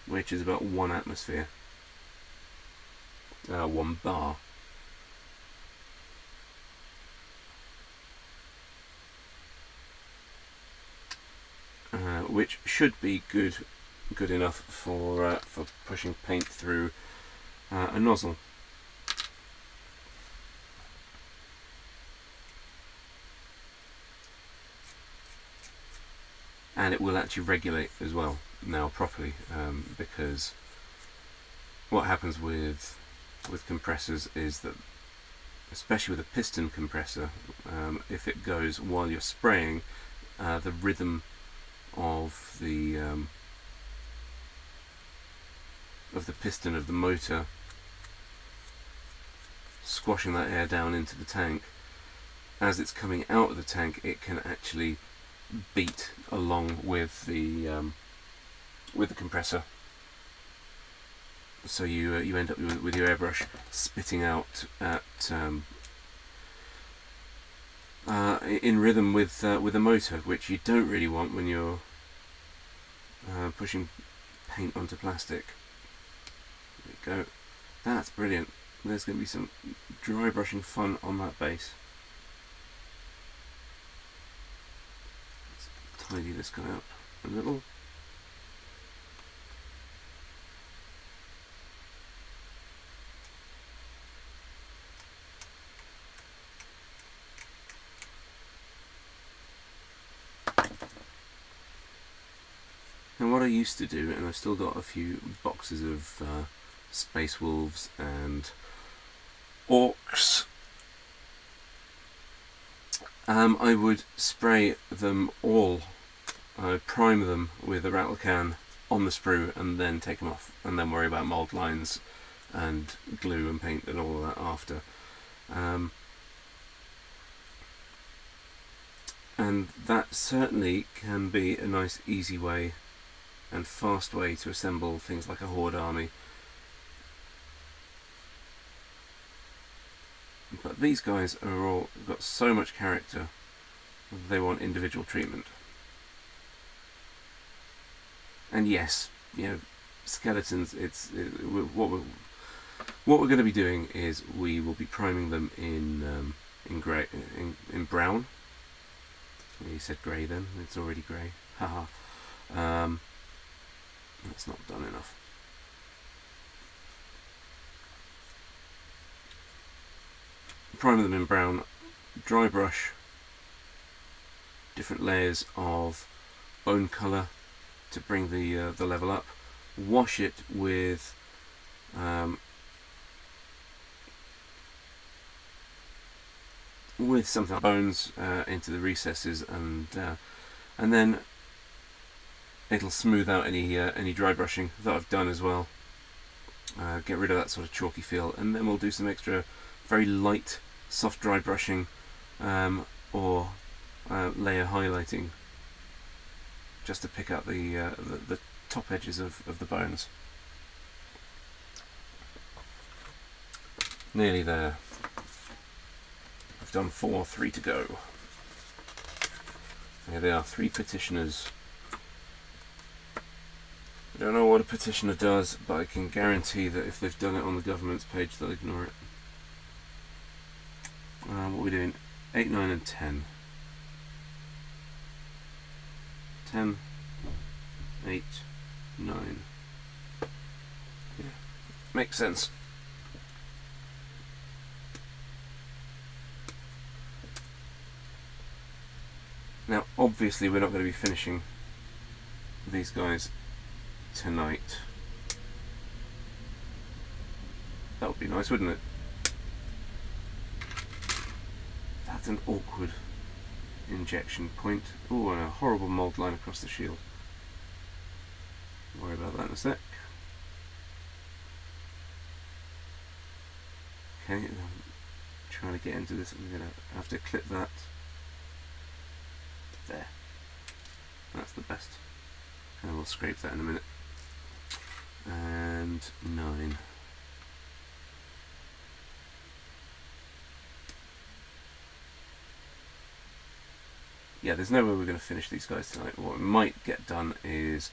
which is about 1 atmosphere, 1 bar. Which should be good enough for pushing paint through a nozzle. And it will actually regulate as well now properly, because what happens with compressors is that, especially with a piston compressor, if it goes while you're spraying, the rhythm of the piston of the motor squashing that air down into the tank, as it's coming out of the tank, it can actually beat along with the compressor. So you end up with your airbrush spitting out at in rhythm with the motor, which you don't really want when you're pushing paint onto plastic. There we go. That's brilliant. There's going to be some dry brushing fun on that base. Let's tidy this guy up a little. And what I used to do, and I've still got a few boxes of space wolves and orcs, I would spray them all, prime them with a rattle can on the sprue, and then take them off, and then worry about mould lines and glue and paint and all of that after. And that certainly can be a nice easy way and fast way to assemble things like a horde army. But these guys are all got so much character, they want individual treatment. And yes, you know, skeletons. What we're going to be doing is we will be priming them in grey, in brown. You said grey then. It's already grey. Haha. That's not done enough. Prime them in brown, dry brush different layers of bone colour to bring the level up. Wash it with something like bones into the recesses, and then it'll smooth out any dry brushing that I've done as well. Get rid of that sort of chalky feel, and then we'll do some extra very light soft dry brushing or layer highlighting, just to pick up the top edges of the bones. Nearly there. I've done 4, 3 to go. Here they are, 3 petitioners. I don't know what a petitioner does, but I can guarantee that if they've done it on the government's page, they'll ignore it. What are we doing? 8, 9 and 10. 10, 8, 9. Yeah, makes sense. Now, obviously, we're not going to be finishing these guys tonight. That would be nice, wouldn't it? That's an awkward injection point. Oh, and a horrible mould line across the shield. Worry about that in a sec. Okay, I'm trying to get into this. I'm going to have to clip that. There. That's the best. And we'll scrape that in a minute. And 9. yeah, there's no way we're going to finish these guys tonight. What we might get done is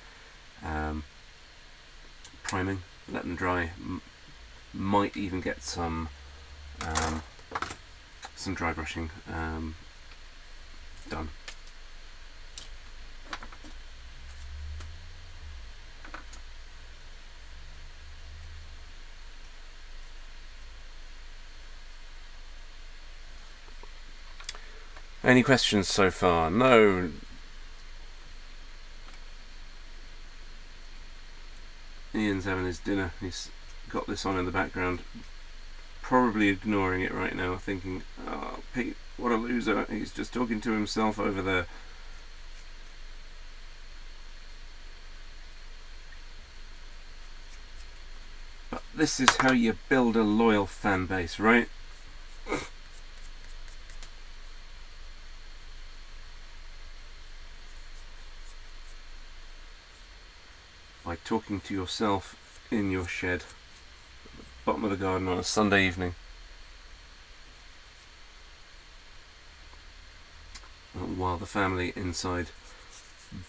priming, let them dry. Might even get some dry brushing done. Any questions so far? No. Ian's having his dinner. He's got this on in the background, probably ignoring it right now, thinking, oh, Pete, what a loser. He's just talking to himself over there. But this is how you build a loyal fan base, right? By talking to yourself in your shed, at the bottom of the garden on a Sunday evening. While the family inside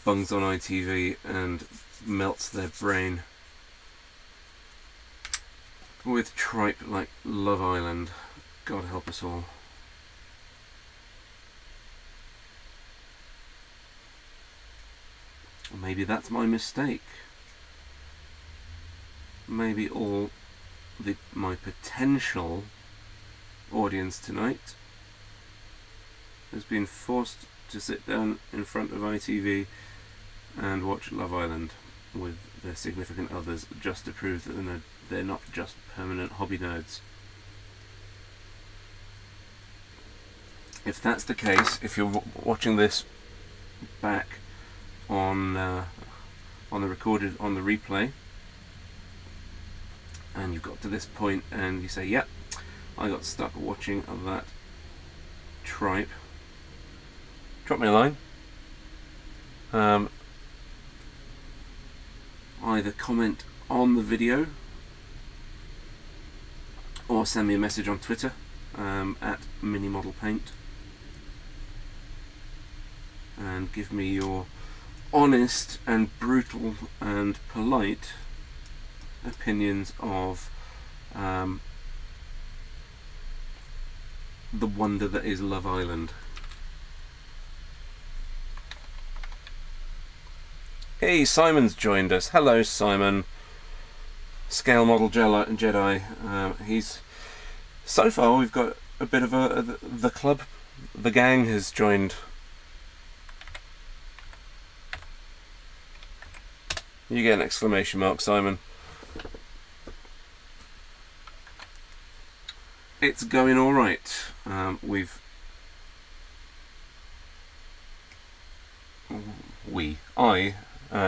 bungs on ITV and melts their brain with tripe like Love Island. God help us all. Or maybe that's my mistake. Maybe all my potential audience tonight has been forced to sit down in front of ITV and watch Love Island with their significant others, just to prove that they're not just permanent hobby nerds. If that's the case, if you're watching this back on the replay, and you've got to this point and you say, yep, I got stuck watching that tripe, drop me a line. Either comment on the video or send me a message on Twitter at MiniModelPaint and give me your honest and brutal and polite opinions of the wonder that is Love Island. Hey, Simon's joined us. Hello, Simon. Scale model Jedi. He's so far we've got a bit of the club. The gang has joined. You get an exclamation mark, Simon. It's going all right.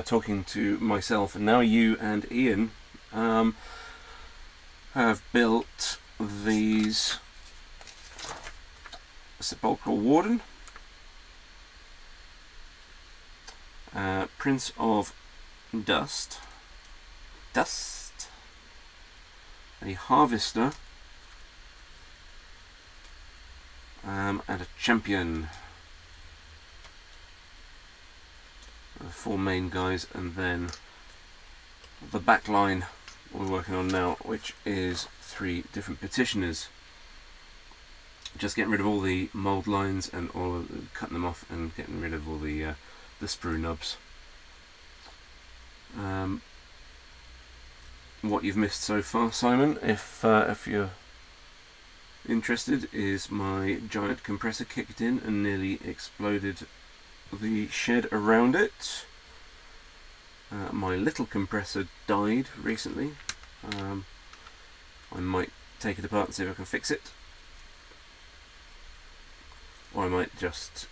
Talking to myself, and now you and Ian have built these Sepulchral Warden, Prince of Dust, a Harvester, and a Champion. The four main guys, and then the back line we're working on now, which is 3 different petitioners. Just getting rid of all the mould lines and cutting them off and getting rid of all the sprue nubs. What you've missed so far, Simon, if you're interested, is my giant compressor kicked in and nearly exploded the shed around it. My little compressor died recently. I might take it apart and see if I can fix it, or I might just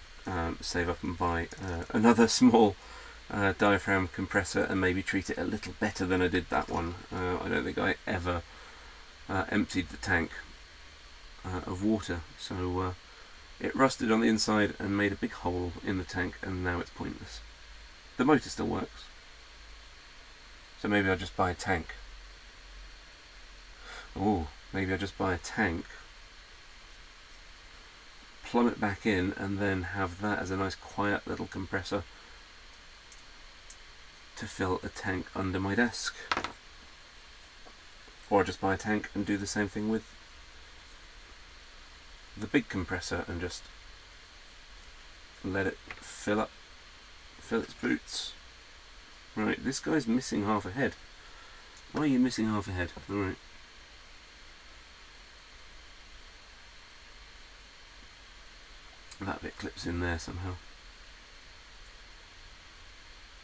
save up and buy another small diaphragm compressor and maybe treat it a little better than I did that one. I don't think I ever emptied the tank of water, so it rusted on the inside and made a big hole in the tank, and now it's pointless. The motor still works, so maybe I'll just buy a tank. Maybe I'll just buy a tank, plumb it back in and then have that as a nice quiet little compressor to fill a tank under my desk. Or just buy a tank and do the same thing with the big compressor and just let it fill its boots. Right, this guy's missing half a head. Why are you missing half a head? Alright. That bit clips in there somehow.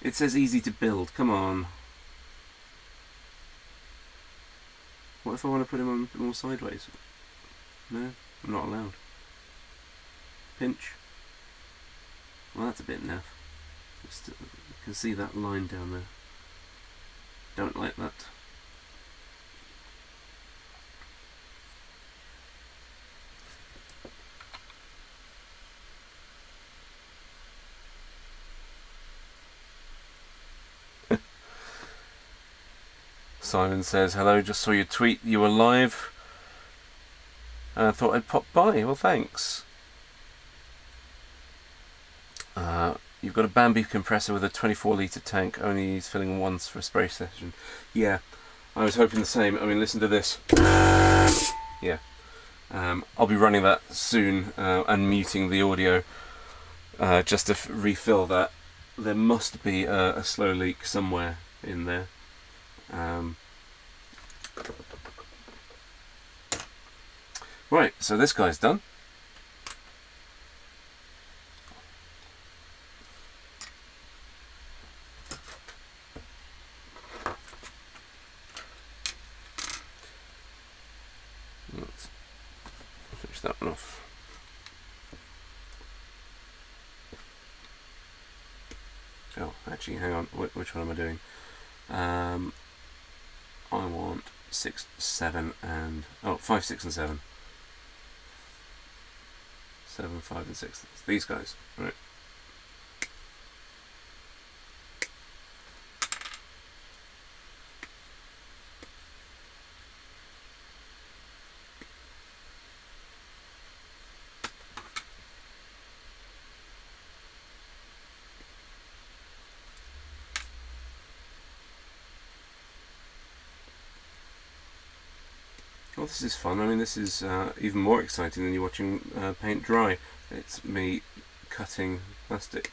It says easy to build, come on. What if I want to put him on more sideways? No, I'm not allowed. Pinch. Well, that's a bit naff. Just, you can see that line down there. Don't like that. Simon says, hello, just saw your tweet, you were live. Thought I'd pop by, well thanks. You've got a Bambi compressor with a 24 litre tank, only needs filling once for a spray session. Yeah, I was hoping the same. I mean, listen to this. Yeah. I'll be running that soon and muting the audio just to refill that. There must be a slow leak somewhere in there. Right, so this guy's done. Let's finish that one off. Oh, actually, hang on. Which one am I doing? I want 6, 7, and 5, 6, and 7. 7, 5, and 6. It's these guys, right? Well, this is fun. I mean, this is even more exciting than you watching paint dry. It's me cutting plastic.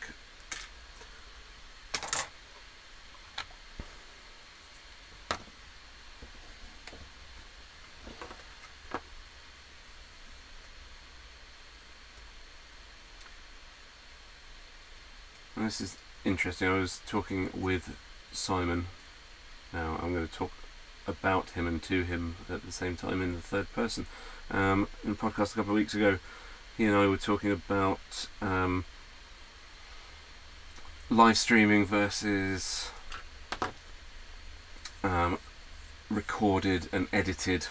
And this is interesting. I was talking with Simon. Now I'm going to talk about him and to him at the same time in the third person. In a podcast a couple of weeks ago, he and I were talking about live streaming versus recorded and edited.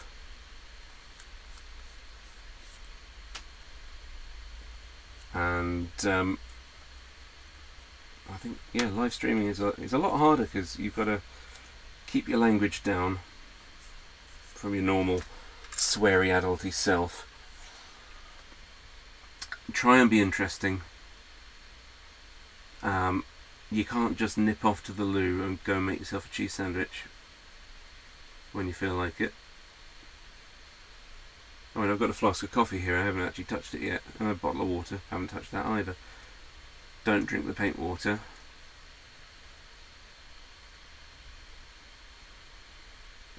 And I think, yeah, live streaming is a lot harder because you've got to keep your language down from your normal sweary adulty self. Try and be interesting. You can't just nip off to the loo and go make yourself a cheese sandwich when you feel like it. I mean, I've got a flask of coffee here, I haven't actually touched it yet, and a bottle of water, haven't touched that either. Don't drink the paint water.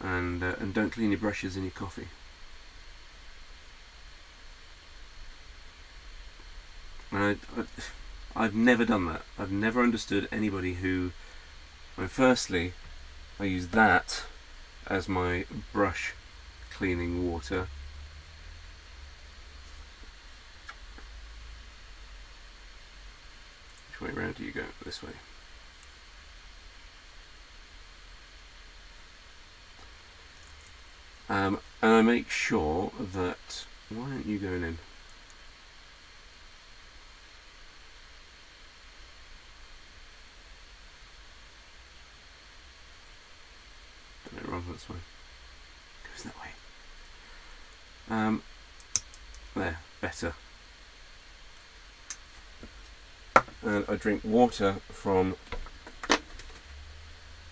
And don't clean your brushes in your coffee. And I've never done that. I've never understood anybody who, I mean, firstly, I use that as my brush cleaning water. Which way round do you go? This way. And I make sure that, why aren't you going in? Don't go wrong this way. Goes that way. There, better. and I drink water from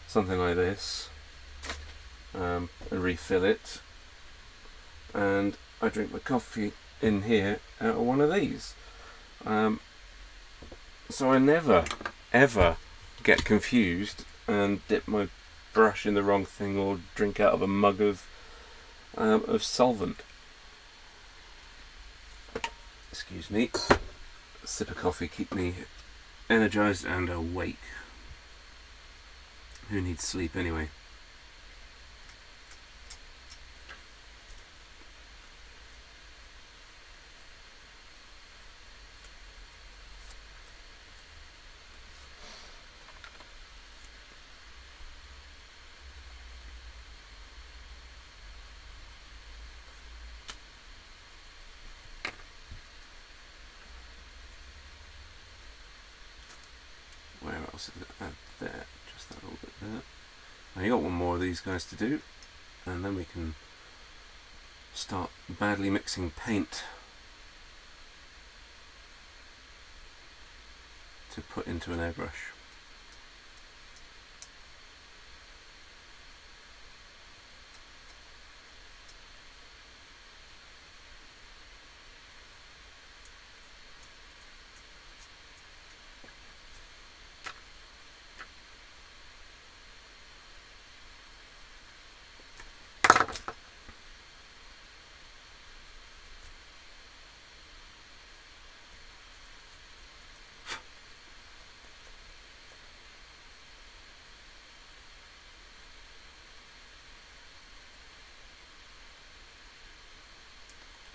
something like this, and refill it, and I drink my coffee in here out of one of these. So I never ever get confused and dip my brush in the wrong thing or drink out of a mug of solvent. Excuse me. A sip of coffee keep me energized and awake. Who needs sleep anyway? Where else is it? There, just that little bit there. Now you got one more of these guys to do, and then we can start badly mixing paint to put into an airbrush.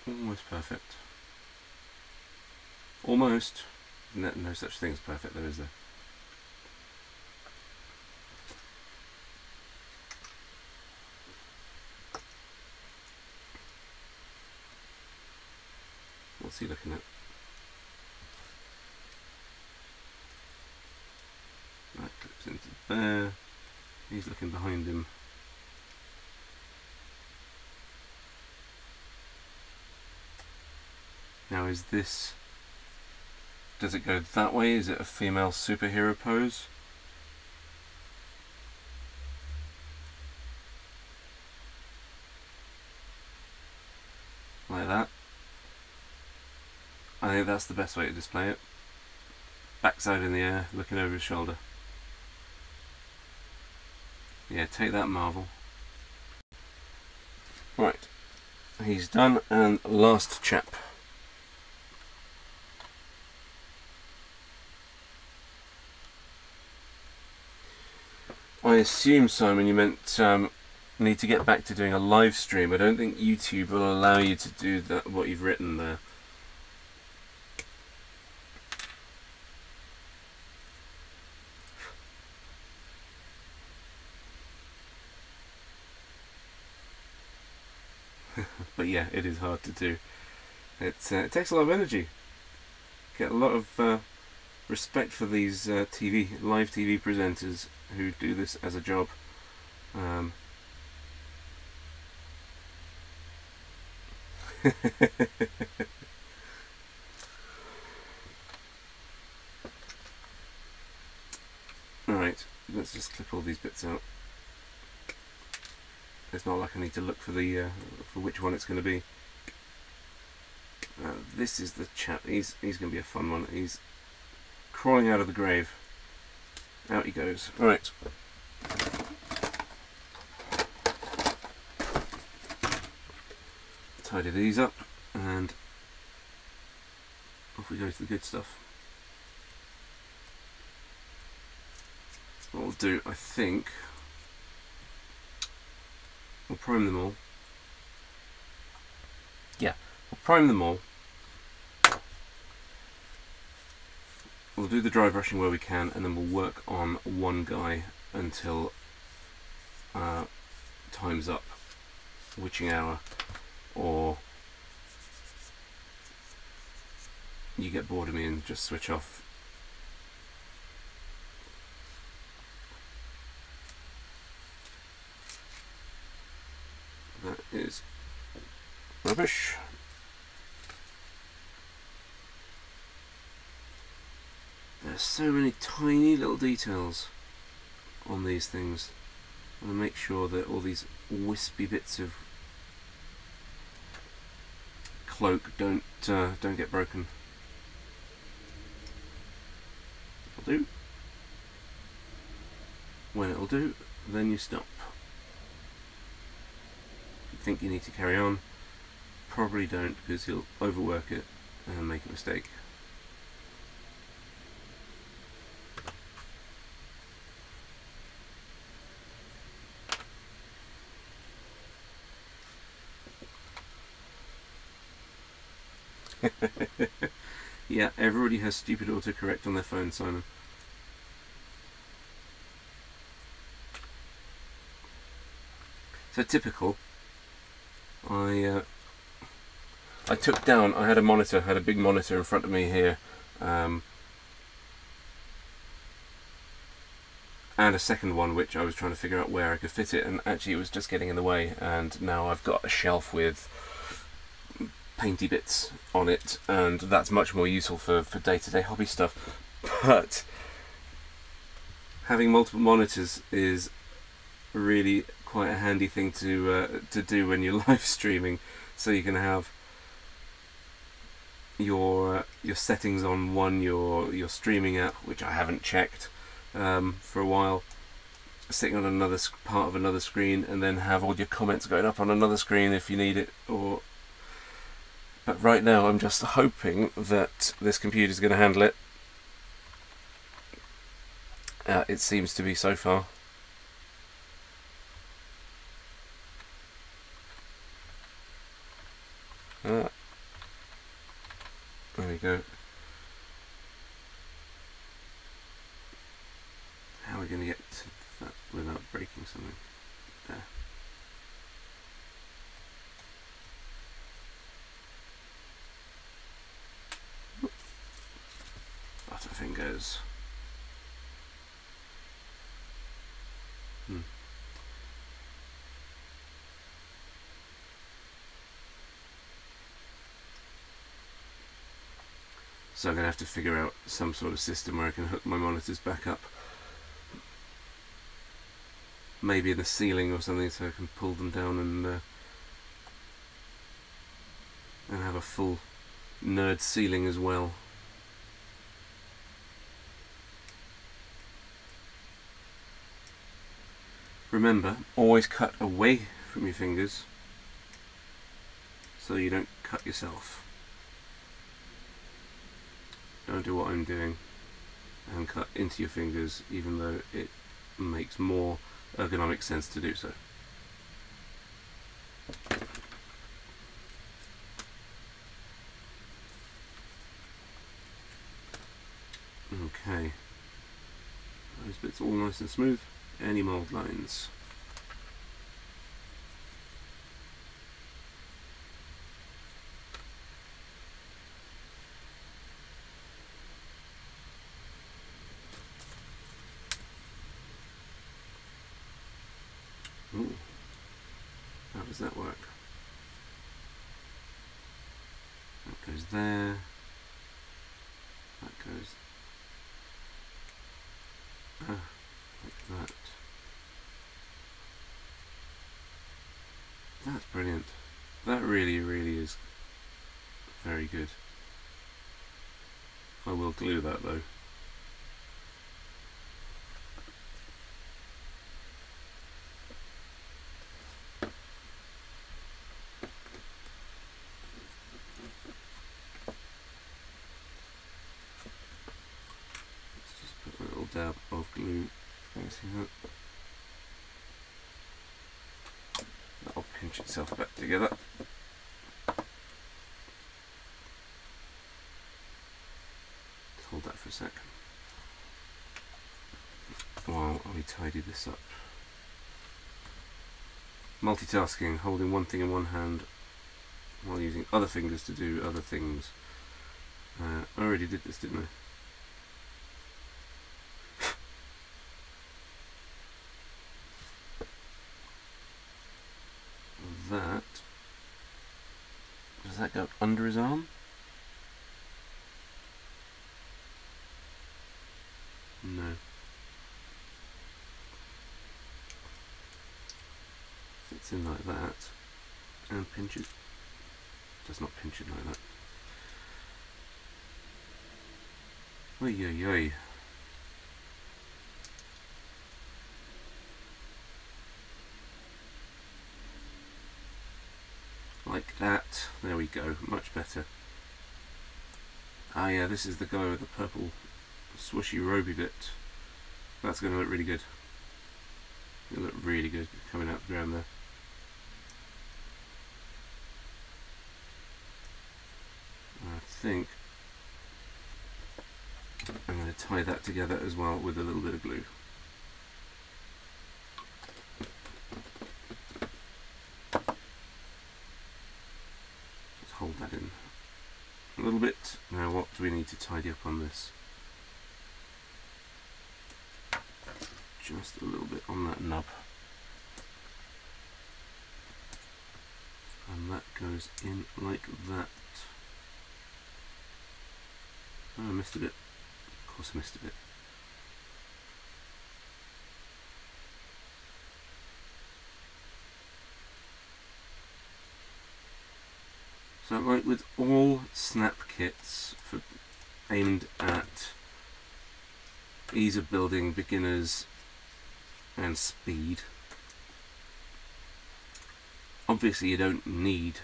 Almost perfect. Almost. No such thing as perfect though, is there? What's he looking at? That clips into there. He's looking behind him. Now is this... does it go that way? Is it a female superhero pose? Like that. I think that's the best way to display it. Backside in the air, looking over his shoulder. Yeah, take that, Marvel. Right, he's done, and last chap. I assume, Simon, you meant need to get back to doing a live stream. I don't think YouTube will allow you to do that, what you've written there. But yeah, it is hard to do. It takes a lot of energy. Get a lot of respect for these live TV presenters who do this as a job. Alright, let's just clip all these bits out. It's not like I need to look for the for which one it's going to be. This is the chap. He's going to be a fun one. He's crawling out of the grave. Out he goes. Alright. Tidy these up and off we go to the good stuff. What we'll do, I think, we'll prime them all. Yeah, we'll prime them all. We'll do the dry brushing where we can, and then we'll work on one guy until time's up, witching hour, or you get bored of me and just switch off. That is rubbish. There's so many tiny little details on these things. I want to make sure that all these wispy bits of cloak don't get broken. It'll do. When it'll do, then you stop. If you think you need to carry on, probably don't, because you'll overwork it and make a mistake. Yeah, everybody has stupid autocorrect on their phone, Simon. So typical. I took down. I had a monitor. Had a big monitor in front of me here, and a second one which I was trying to figure out where I could fit it, and actually it was just getting in the way. And now I've got a shelf with painty bits on it, and that's much more useful for day-to-day hobby stuff. But having multiple monitors is really quite a handy thing to do when you're live streaming, so you can have your settings on one your streaming app, which I haven't checked for a while, sitting on another part of another screen, and then have all your comments going up on another screen if you need it. But right now I'm just hoping that this computer is going to handle it. It seems to be so far. There we go. How are we going to get to that without breaking something? There. Butterfingers. So I'm going to have to figure out some sort of system where I can hook my monitors back up. Maybe in the ceiling or something, so I can pull them down and have a full nerd ceiling as well. Remember, always cut away from your fingers so you don't cut yourself. Don't do what I'm doing and cut into your fingers, even though it makes more ergonomic sense to do so. Okay, those bits all nice and smooth. Any mould lines? Ooh, how does that work? That goes there. That goes like that. That's brilliant. That really, really is very good. I will glue that though. Dab of glue. Can you see that? That'll pinch itself back together. Hold that for a sec while we tidy this up. Multitasking, holding one thing in one hand while using other fingers to do other things. I already did this, didn't I? That, does that go under his arm? No. Fits in like that and pinches. Does not pinch it like that. Oi, oi, oi. Like that. There we go. Much better. Ah yeah, this is the guy with the purple swooshy roby bit. That's going to look really good. It'll look really good coming out the ground there. I think I'm going to tie that together as well with a little bit of glue. Just hold that in a little bit. Now what do we need to tidy up on this? Just a little bit on that nub. And that goes in like that. Oh, I missed a bit. Of course I missed a bit. So like with all snap kits aimed at ease of building, beginners and speed, obviously you don't need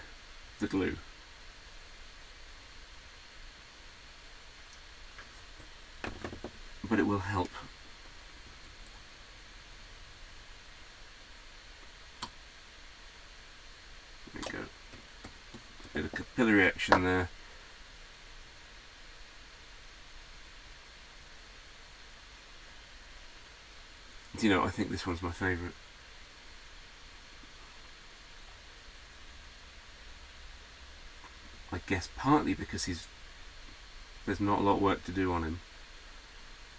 the glue. But it will help. There we go. Bit of capillary action there. Do you know, I think this one's my favourite. I guess partly because there's not a lot of work to do on him.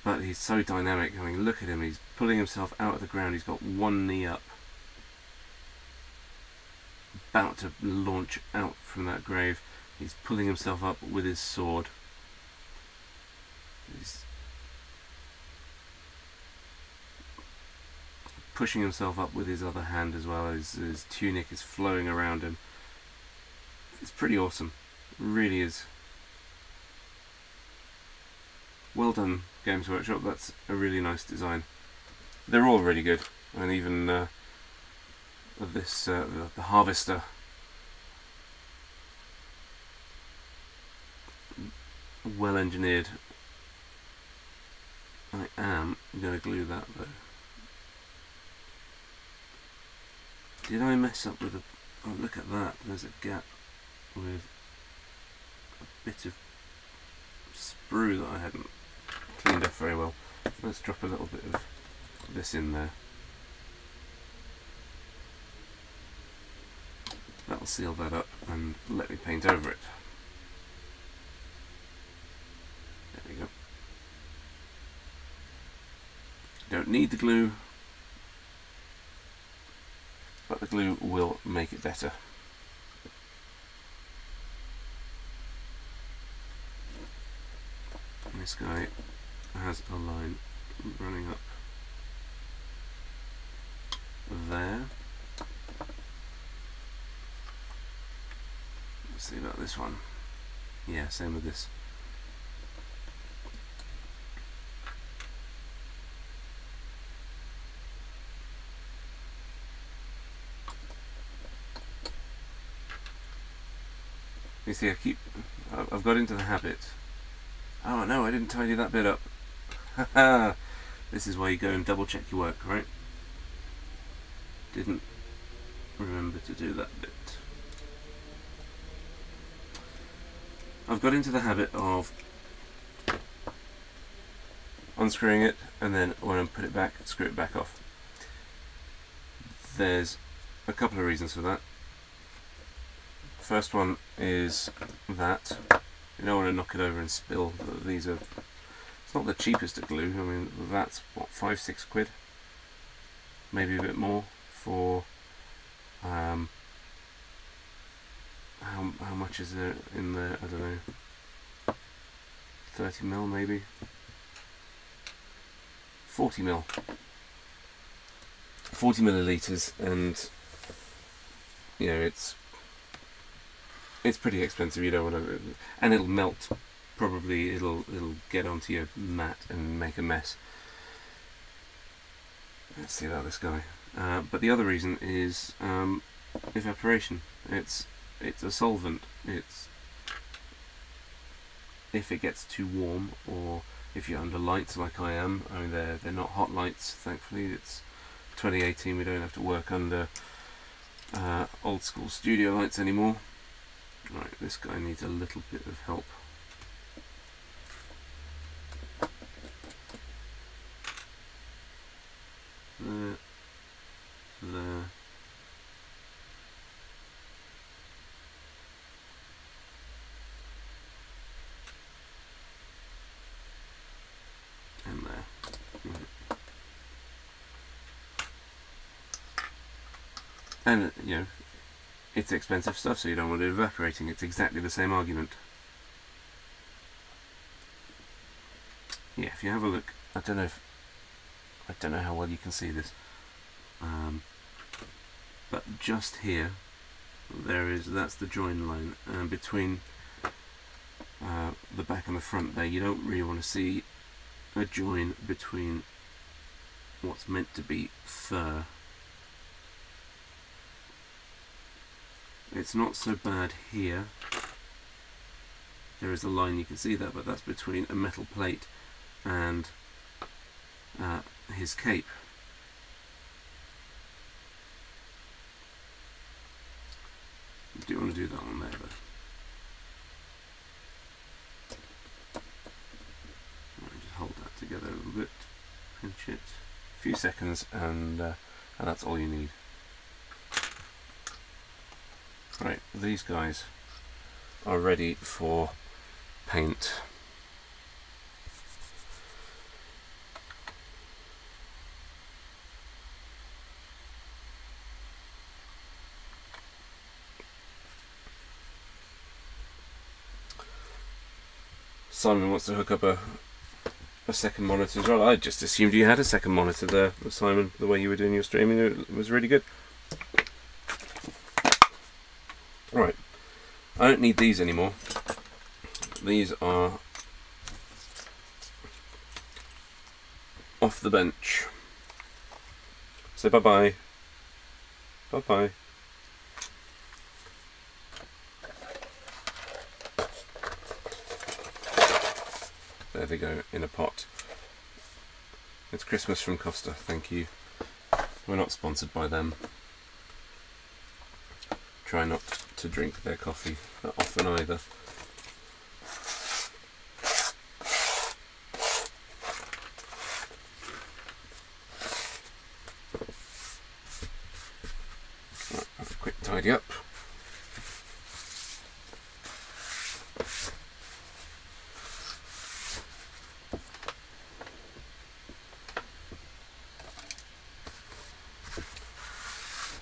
But he's so dynamic. I mean, look at him. He's pulling himself out of the ground. He's got one knee up. About to launch out from that grave. He's pulling himself up with his sword. He's pushing himself up with his other hand as well. His tunic is flowing around him. It's pretty awesome. It really is. Well done, Games Workshop. That's a really nice design. They're all really good, and even this the harvester. Well engineered. I am going to glue that though. Did I mess up with a... Oh, look at that. There's a gap with a bit of sprue that I hadn't cleaned up very well. Let's drop a little bit of this in there. That'll seal that up and let me paint over it. There we go. Don't need the glue, but the glue will make it better. And this guy has a line running up there. Let's see about this one. Yeah, same with this. You see, I've got into the habit. Oh no, I didn't tidy that bit up. Haha! This is why you go and double check your work, right? Didn't remember to do that bit. I've got into the habit of unscrewing it, and then when I put it back, screw it back off. There's a couple of reasons for that. First one is that you don't want to knock it over and spill. These are, it's not the cheapest of glue. I mean, that's what, 5-6 quid, maybe a bit more for how much is there in there? I don't know, 30 mil maybe. 40 millilitres, and you know it's pretty expensive. You don't want to, and it'll melt. Probably it'll get onto your mat and make a mess. Let's see about this guy. But the other reason is evaporation. It's a solvent. If it gets too warm, or if you're under lights like I am. I mean, they're not hot lights, thankfully. It's 2018. We don't have to work under old school studio lights anymore. Right, this guy needs a little bit of help. There. And there. And you know, it's expensive stuff, so you don't want it evaporating. It's exactly the same argument. Yeah, if you have a look, I don't know how well you can see this, but just here, that's the join line, and between the back and the front there, you don't really want to see a join between what's meant to be fur. It's not so bad here. There is a line, you can see that, but that's between a metal plate and his cape. You do want to do that one there, though. Right, just hold that together a little bit, pinch it, a few seconds, and that's all you need. Right, these guys are ready for paint. Simon wants to hook up a second monitor as well. I just assumed you had a second monitor there, Simon, the way you were doing your streaming. It was really good. Right, I don't need these anymore. These are off the bench. Say bye-bye. Bye-bye. There they go, in a pot. It's Christmas from Costa, thank you. We're not sponsored by them. Try not to drink their coffee that often either. Right, have a quick tidy up.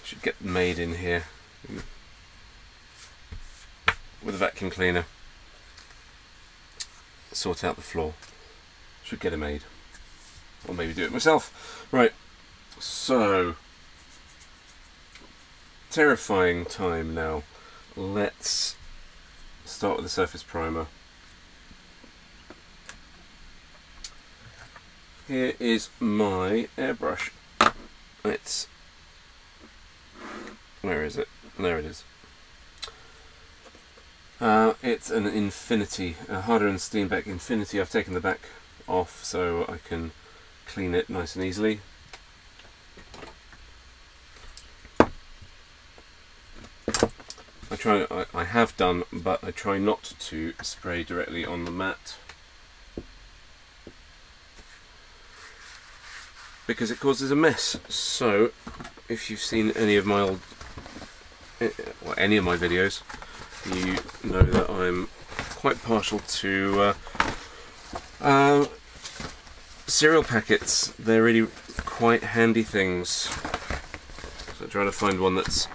Should get made in here with a vacuum cleaner. Sort out the floor. Should get it made. Or maybe do it myself. Right, so terrifying time now. Let's start with the surface primer. Here is my airbrush. Where is it? There it is. It's an Infinity, a Harder and Steenbeck Infinity. I've taken the back off so I can clean it nice and easily. I have done, but I try not to spray directly on the mat because it causes a mess. So, if you've seen any of my any of my videos, you know that I'm quite partial to cereal packets. They're really quite handy things. So try to find one that's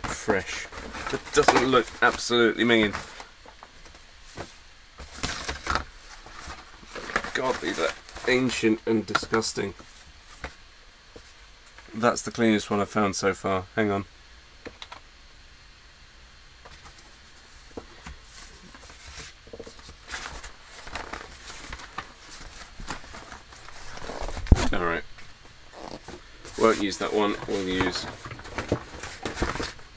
fresh, that doesn't look absolutely minging. God, these are ancient and disgusting. That's the cleanest one I've found so far. Hang on. Alright. Won't use that one, we'll use...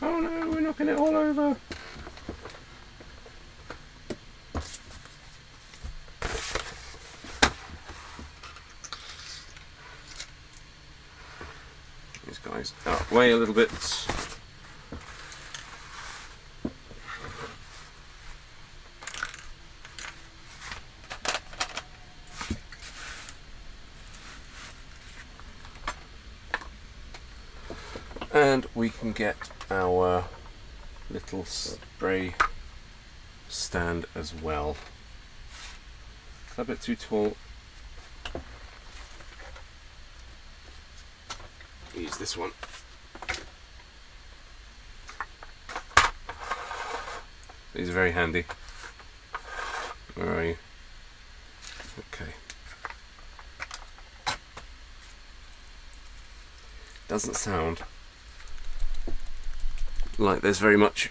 Oh no, we're knocking it all over! These guys out of the way a little bit. And we can get our little spray stand as well. Is that a bit too tall? Use this one. These are very handy. Where are you? Okay. Doesn't sound like there's very much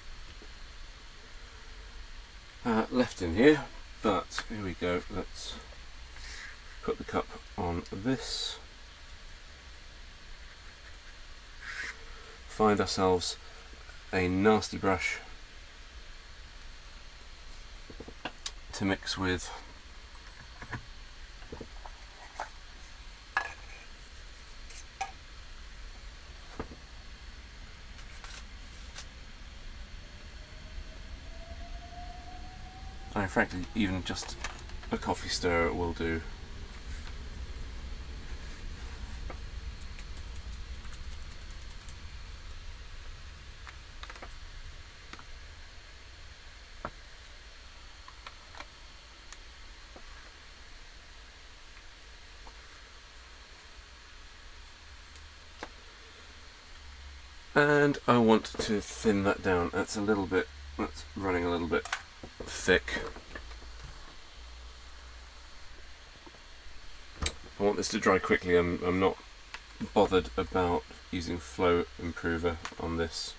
left in here, but here we go. Let's put the cup on this. Find ourselves a nasty brush to mix with. Frankly, even just a coffee stirrer will do. And I want to thin that down. That's running a little bit thick. I want this to dry quickly. I'm not bothered about using flow improver on this.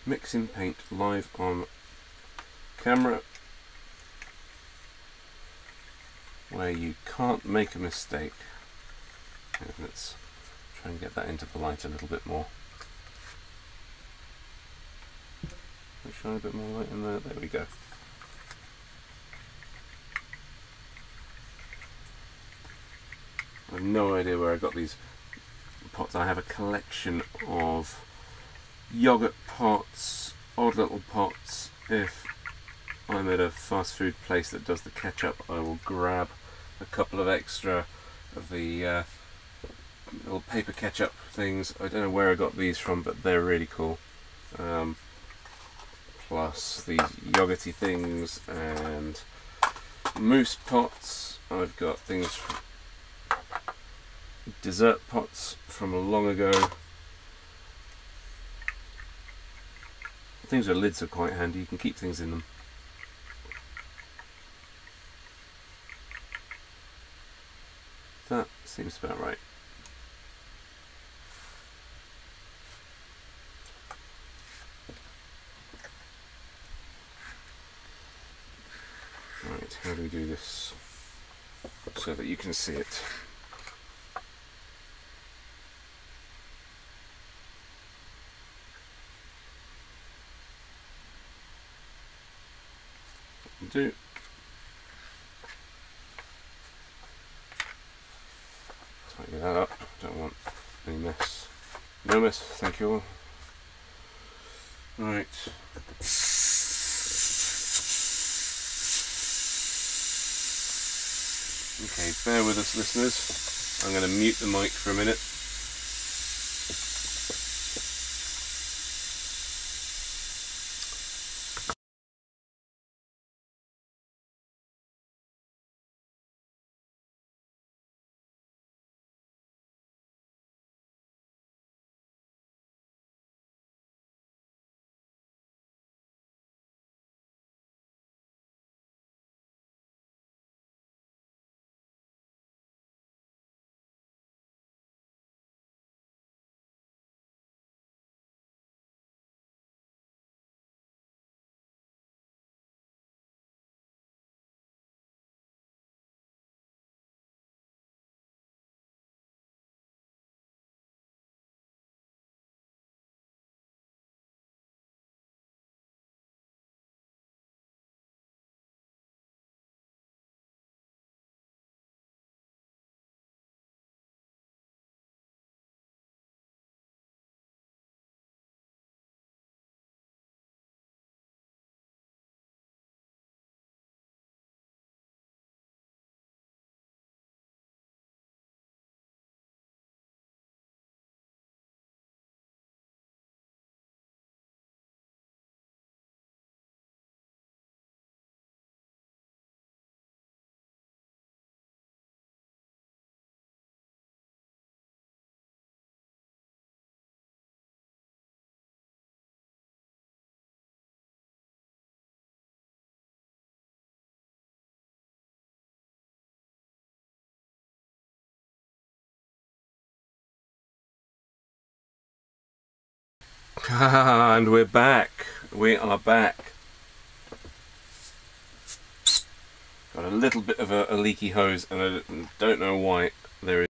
Mixing paint live on camera, where you can't make a mistake. Okay, let's try and get that into the light a little bit more. Shine a bit more light in there. There we go. I have no idea where I got these pots. I have a collection of yogurt pots, odd little pots. If I'm at a fast food place that does the ketchup, I will grab a couple of extra of the little paper ketchup things. I don't know where I got these from, but they're really cool. Plus these yogurty things and mousse pots. I've got things, dessert pots from long ago. Things with lids are quite handy, you can keep things in them. That seems about right. Right, how do we do this so that you can see it? Do. Tighten that up, don't want any mess. No mess, thank you all. Right. Okay, bear with us listeners. I'm going to mute the mic for a minute. And we're back. We are back. Got a little bit of a leaky hose, and I don't know why there is.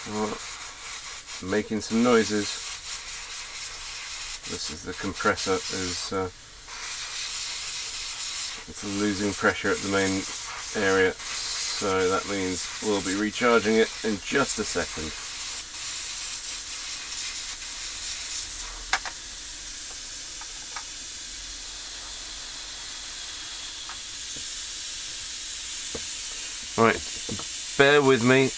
Oh, making some noises. This is the compressor, it's losing pressure at the main area, so that means we'll be recharging it in just a second. Right, bear with me.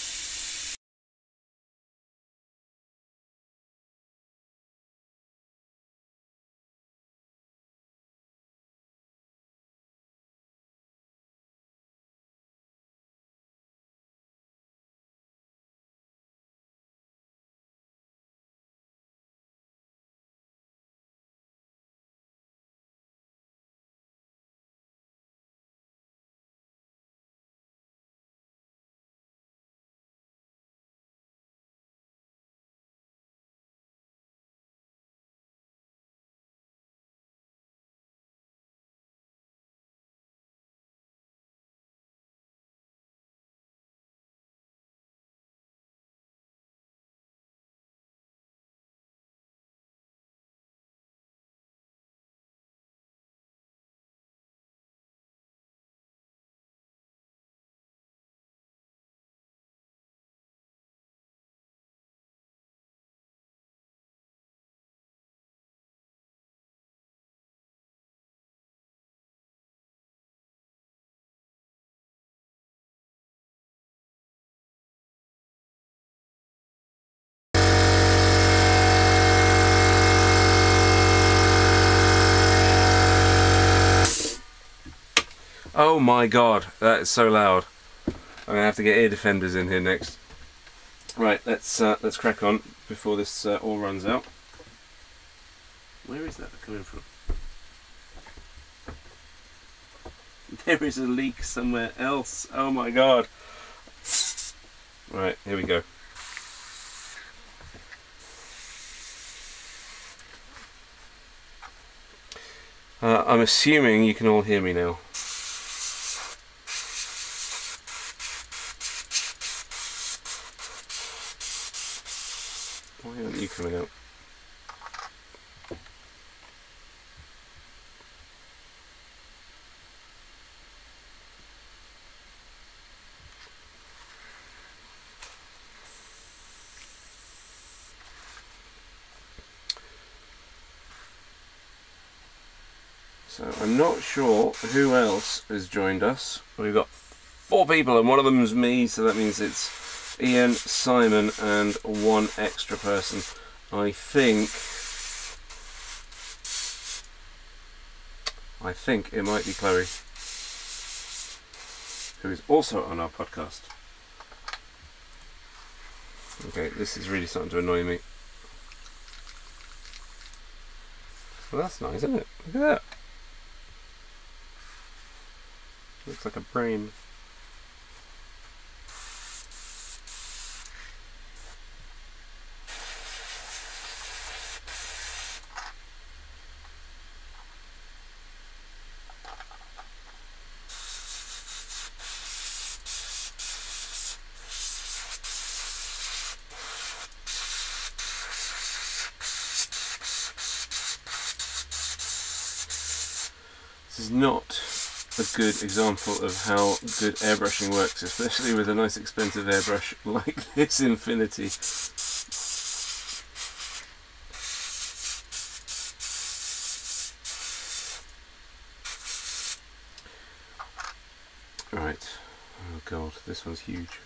Oh my god, that is so loud. I'm gonna have to get ear defenders in here next. Right, let's crack on before this all runs out. Where is that coming from? There is a leak somewhere else. Oh my god. Right, here we go. I'm assuming you can all hear me now. Why aren't you coming out? So I'm not sure who else has joined us. We've got 4 people and one of them is me, so that means it's Ian, Simon and one extra person. I think it might be Chloe, who is also on our podcast. Okay, this is really starting to annoy me. Well, that's nice, isn't it? Look at that. Looks like a brain. This is not a good example of how good airbrushing works, especially with a nice expensive airbrush like this Infinity. Right, oh god, this one's huge.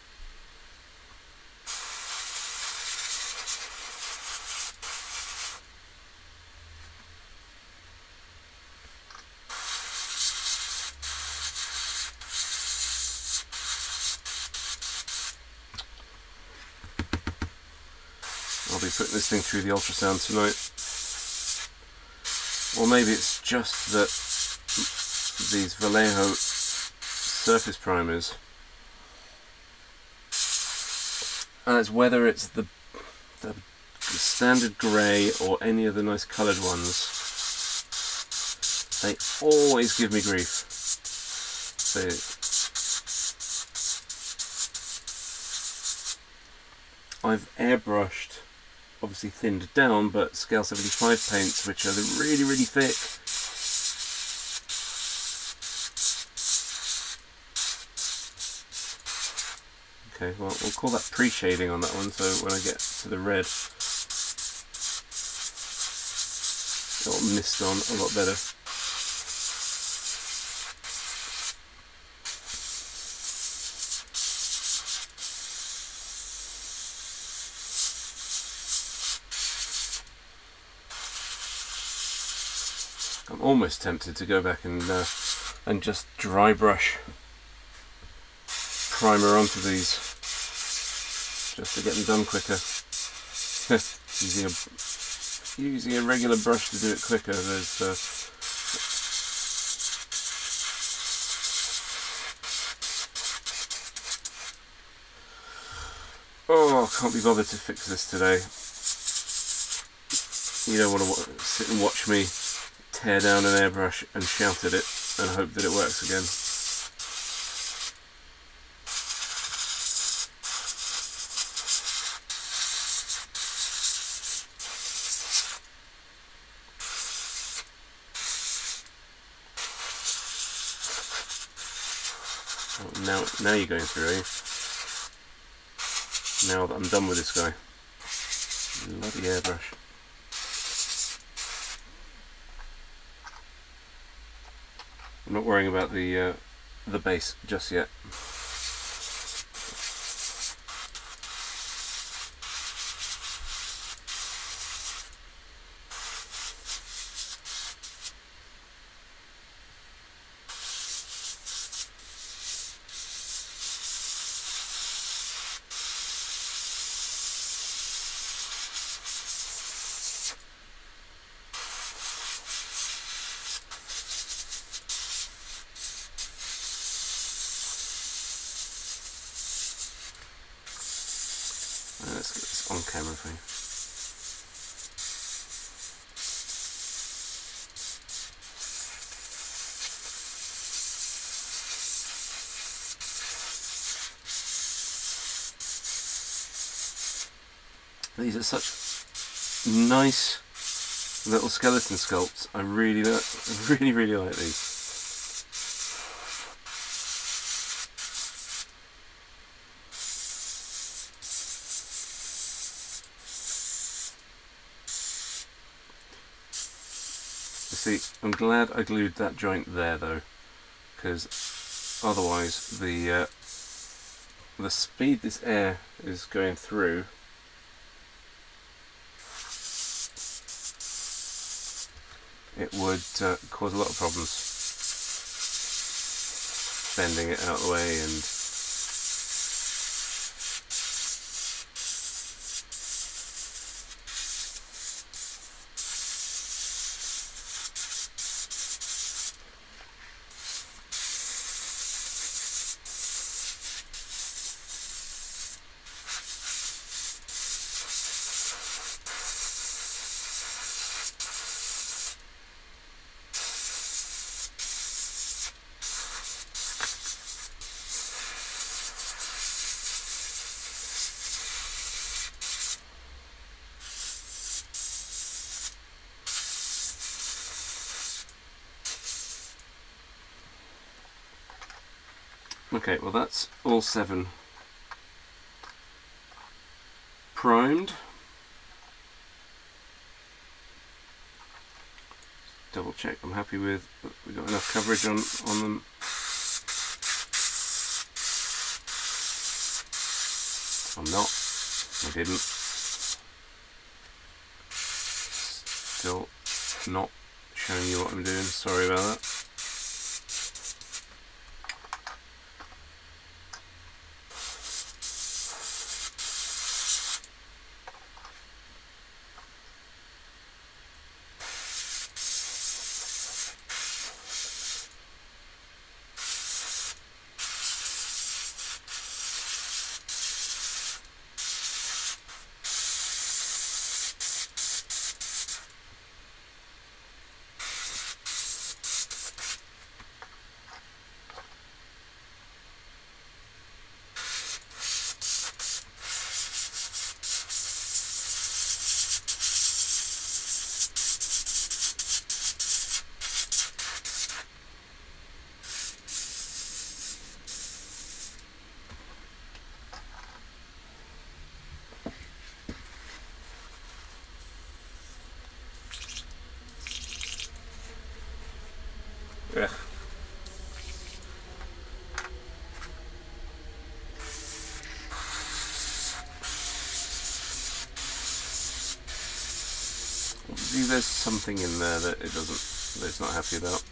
I'll be putting this thing through the ultrasound tonight. Or maybe it's just that these Vallejo surface primers, and it's whether it's the standard grey or any of the nice coloured ones, they always give me grief. I've airbrushed, obviously thinned down, but scale 75 paints, which are really, really thick. Okay, well, we'll call that pre-shading on that one, so when I get to the red, it'll mist on a lot better. I'm almost tempted to go back and just dry brush primer onto these, just to get them done quicker. using a regular brush to do it quicker. There's oh, I can't be bothered to fix this today. You don't want to sit and watch me tear down an airbrush and shout at it and hope that it works again. Oh, now you're going through, are you? Now that I'm done with this guy. Bloody airbrush. I'm not worrying about the base just yet. Let's get this on camera thing. These are such nice little skeleton sculpts. I really like these. See, I'm glad I glued that joint there though, because otherwise the speed this air is going through it would cause a lot of problems bending it out of the way and okay, well that's all 7 primed. Double check I'm happy with, we've got enough coverage on them. I'm not, I didn't. Still not showing you what I'm doing, sorry about that. there's something in there that that it's not happy about.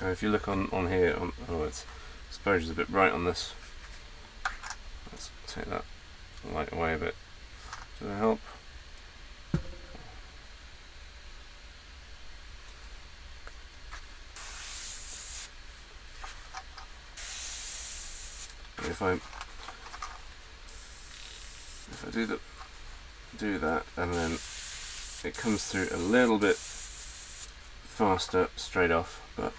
And if you look on here, it's exposure's a bit bright on this. Let's take that light away a bit. Does that help? If I do that, and then it comes through a little bit faster straight off, but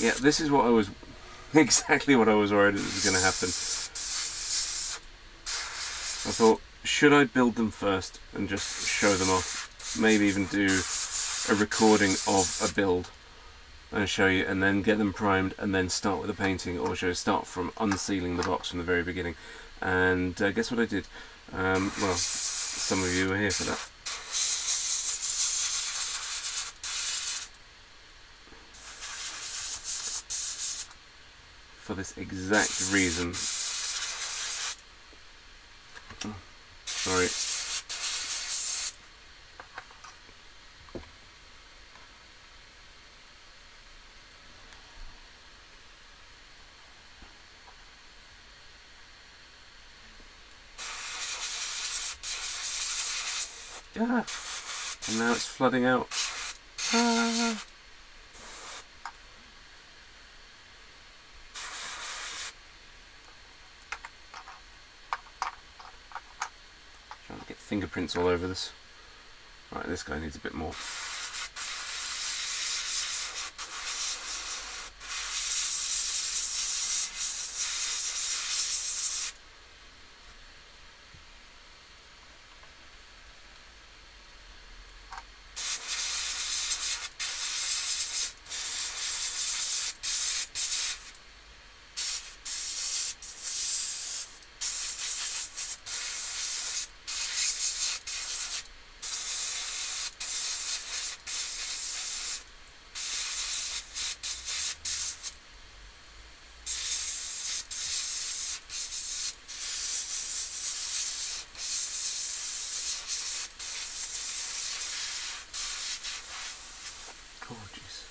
yeah, this is what I was exactly what I was worried was going to happen. I thought, should I build them first and just show them off? Maybe even do a recording of a build and show you, and then get them primed and then start with the painting, or should I start from unsealing the box from the very beginning? And guess what I did? Well, some of you were here for that. For this exact reason. Sorry. Ah, and now it's flooding out. Ah. Trying to get fingerprints all over this. Right, this guy needs a bit more. Gorgeous.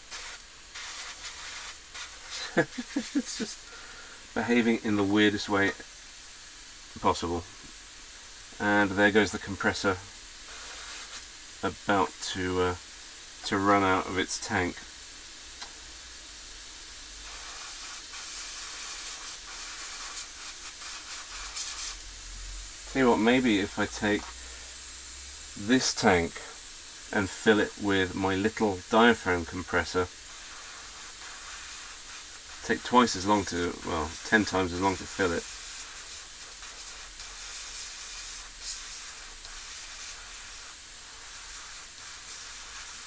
It's just behaving in the weirdest way possible. And there goes the compressor, about to run out of its tank. Tell you what, maybe if I take this tank and fill it with my little diaphragm compressor, take twice as long to, well, 10 times as long to fill it.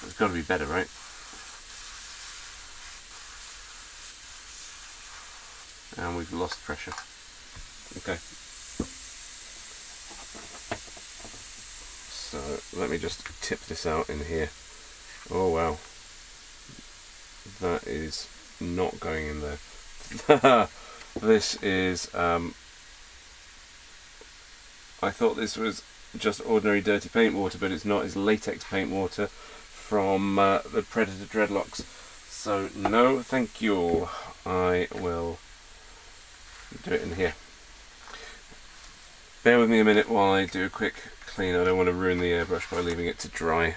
It's got to be better, right? And we've lost pressure. Okay. So let me just tip this out in here. Oh wow. That is not going in there. This is, I thought this was just ordinary dirty paint water, but it's not. It's latex paint water from the Predator Dreadlocks. So no thank you. I will do it in here. Bear with me a minute while I do a quick clean. I don't want to ruin the airbrush by leaving it to dry.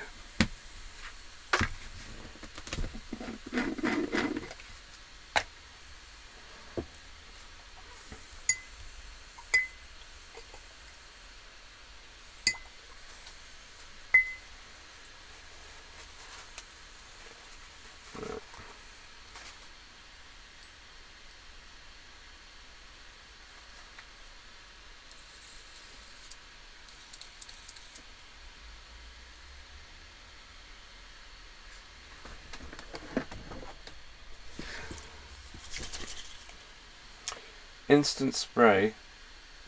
Instant Spray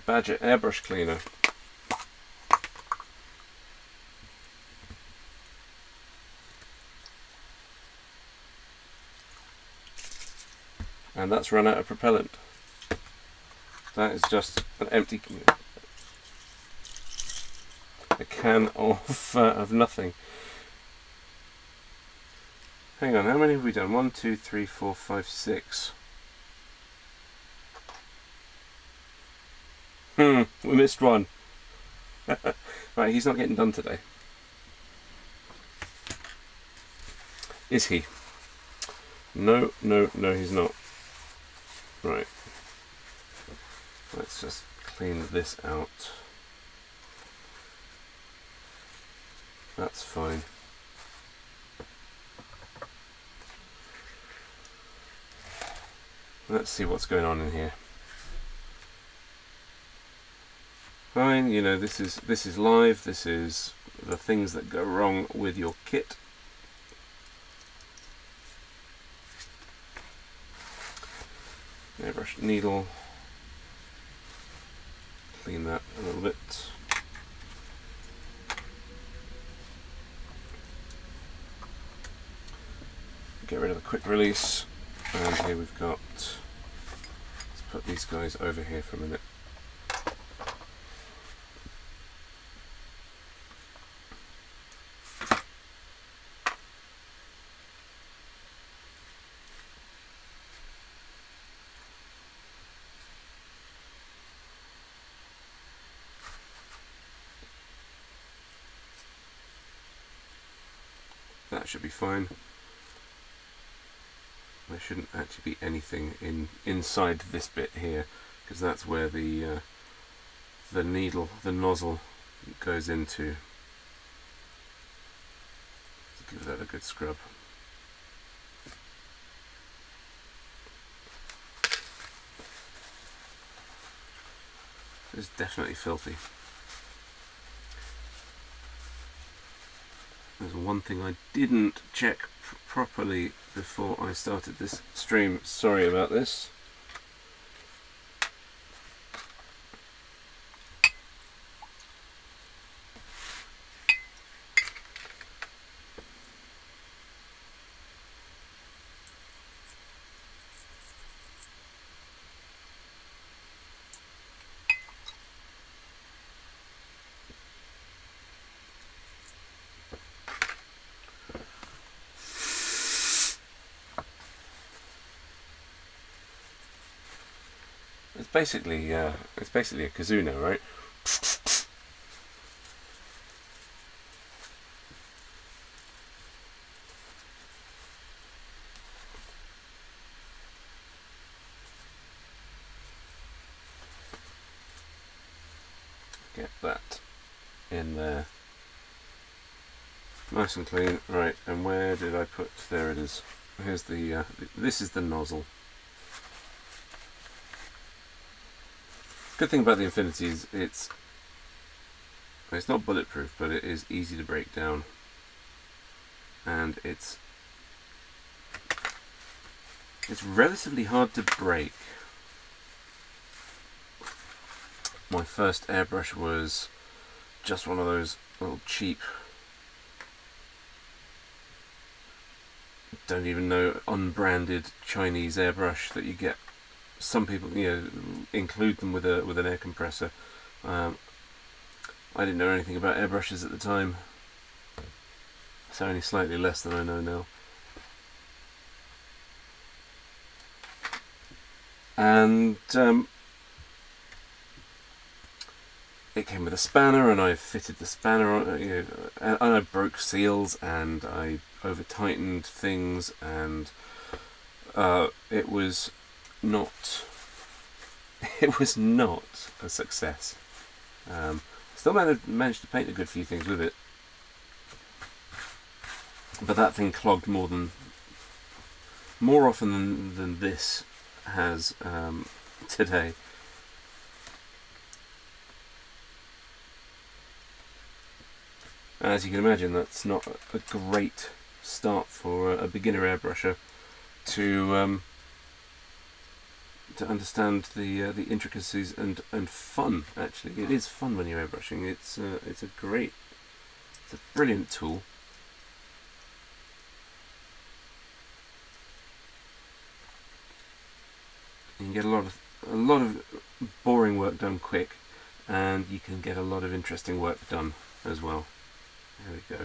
Badger Airbrush Cleaner. and that's run out of propellant. That is just an empty a can of nothing. Hang on, how many have we done? 1, 2, 3, 4, 5, 6. We missed one. Right, he's not getting done today. Is he? No, no, no, he's not. Right. Let's just clean this out. That's fine. Let's see what's going on in here. Fine, you know, this is live. This is the things that go wrong with your kit. Airbrush needle. Clean that a little bit. Get rid of the quick release. And here we've got, let's put these guys over here for a minute. That should be fine. There shouldn't actually be anything inside this bit here, because that's where the needle, the nozzle, goes into. Let's give that a good scrub. It's definitely filthy. There's one thing I didn't check properly before I started this stream. Sorry about this. It's basically a kazoo, right? Get that in there, nice and clean. Right, and where did I put? There it is. Here's the. This is the nozzle. Good thing about the Infinity is it's not bulletproof, but it is easy to break down, and it's relatively hard to break. My first airbrush was just one of those little cheap, don't even know, unbranded Chinese airbrush that you get. Some people, you know, include them with an air compressor. I didn't know anything about airbrushes at the time, so only slightly less than I know now. And it came with a spanner, and I fitted the spanner on, you know, and I broke seals, and I over tightened things, and it was not a success. Still managed to paint a good few things with it, but that thing clogged more often than this has today. And as you can imagine, that's not a great start for a beginner airbrusher to understand the intricacies and fun. Actually, it is fun when you're airbrushing. It's a brilliant tool. can get a lot of boring work done quick, and you can get a lot of interesting work done as well. There we go.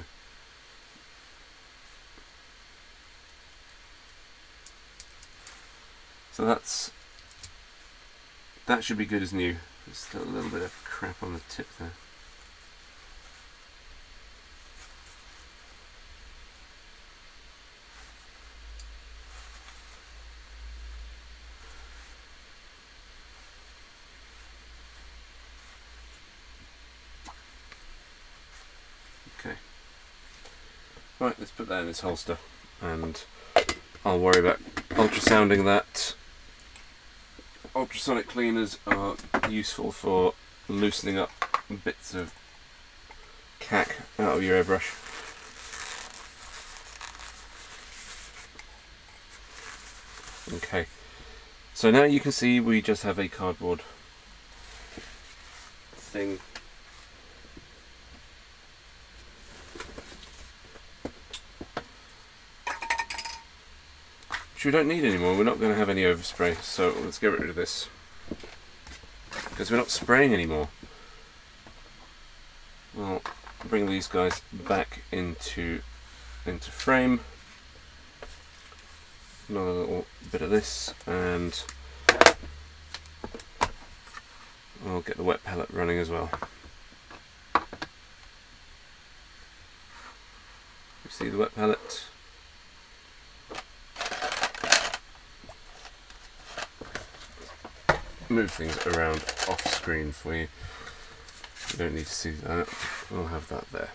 So that should be good as new. There's still a little bit of crap on the tip there. Okay. Right, let's put that in its holster, and I'll worry about ultrasounding that. Ultrasonic cleaners are useful for loosening up bits of cack out of your airbrush. Okay, so now you can see we just have a cardboard thing. Which we don't need anymore. We're not going to have any overspray, so let's get rid of this, because we're not spraying anymore. I'll bring these guys back into frame. Another little bit of this, and I'll get the wet palette running as well. You see the wet palette? Move things around off screen for you. You don't need to see that. I'll have that there.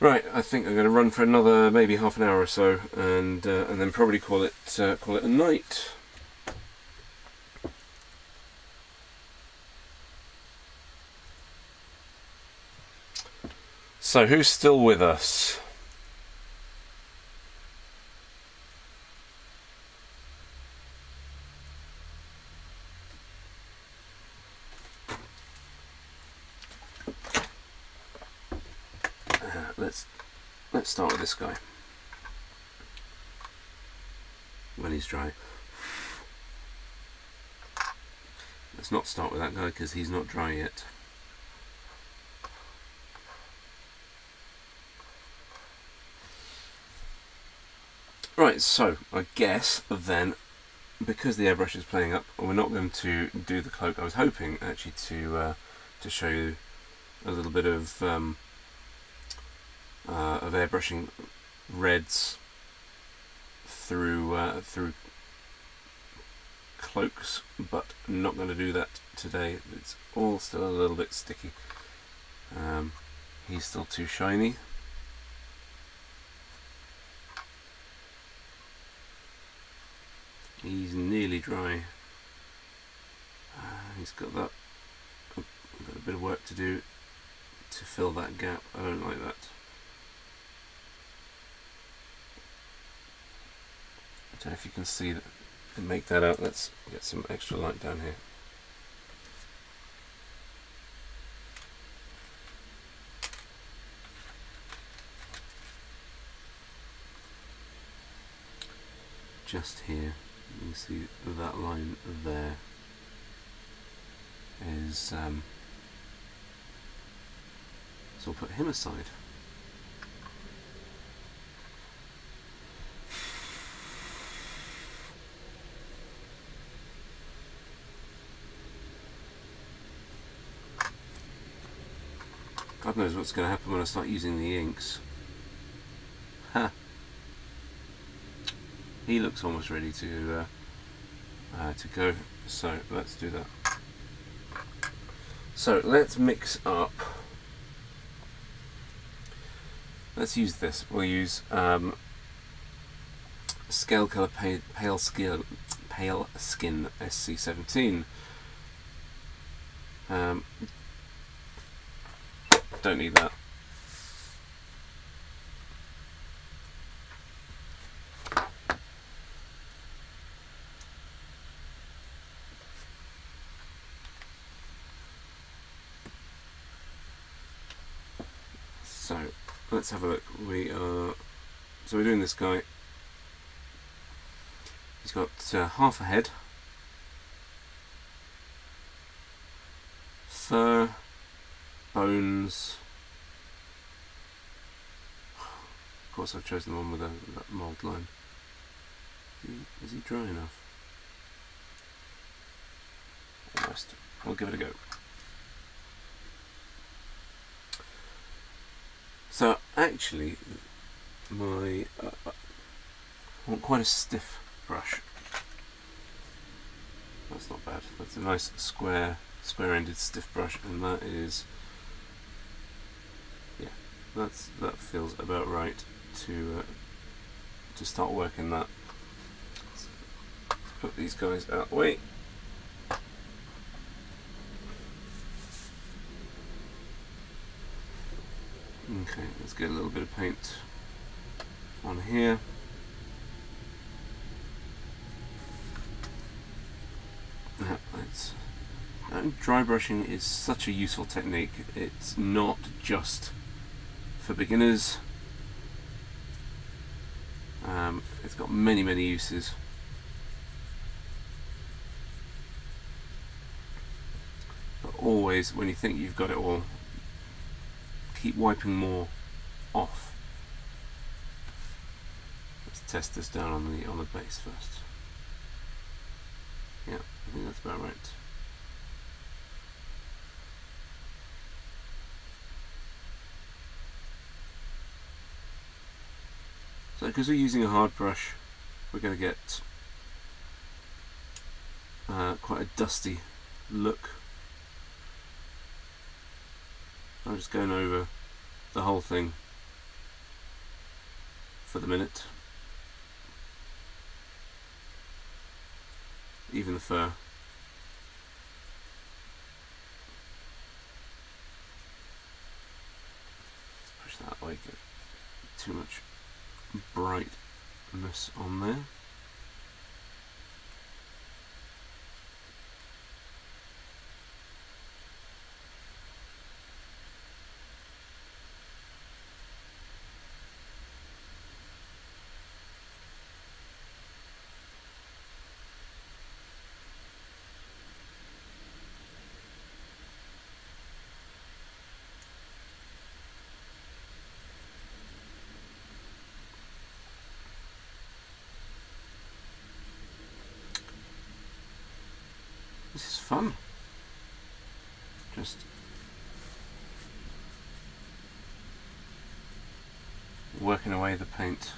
Right, I think I'm going to run for another maybe half an hour or so, and then probably call it a night. So who's still with us? Let's start with this guy when he's dry. Let's not start with that guy because he's not dry yet. Right, so I guess then, because the airbrush is playing up, we're not going to do the cloak. I was hoping actually to show you a little bit of airbrushing reds through cloaks, but I'm not going to do that today. It's all still a little bit sticky. He's still too shiny. He's nearly dry. He's got a bit of work to do to fill that gap. I don't like that. I don't know if you can see that and make that out. Let's get some extra light down here. Just here, you can see that line there is so we'll put him aside. God knows what's going to happen when I start using the inks. Ha! He looks almost ready to go, so let's do that. So let's mix up. Let's use this. We'll use Scale Colour Pale Skin SC17. Don't need that. So let's have a look. So we're doing this guy. He's got half a head, fur, bones. Of course, I've chosen the one with that mould line. Is he dry enough? Almost. We'll give it a go. So actually, I want quite a stiff brush. That's not bad. That's a nice square-ended stiff brush, and that is, yeah, that feels about right to start working that. Let's put these guys out of the way. Okay, let's get a little bit of paint on here. Dry brushing is such a useful technique. It's not just for beginners. It's got many uses. But always, when you think you've got it all, keep wiping more off. Let's test this down on the base first. Yeah, I think that's about right. So because we're using a hard brush, we're going to get quite a dusty look. I'm just going over the whole thing for the minute. Even the fur. Push that away, get too much brightness on there. This is fun. Just working away the paint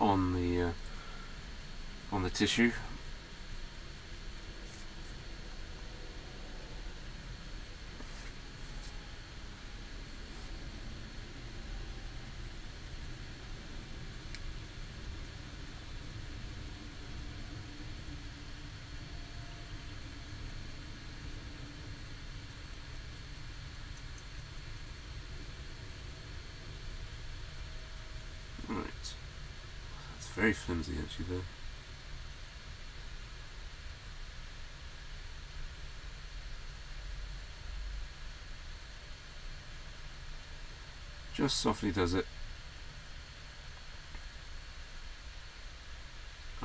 on the tissue. Right, that's very flimsy actually there. Just softly does it.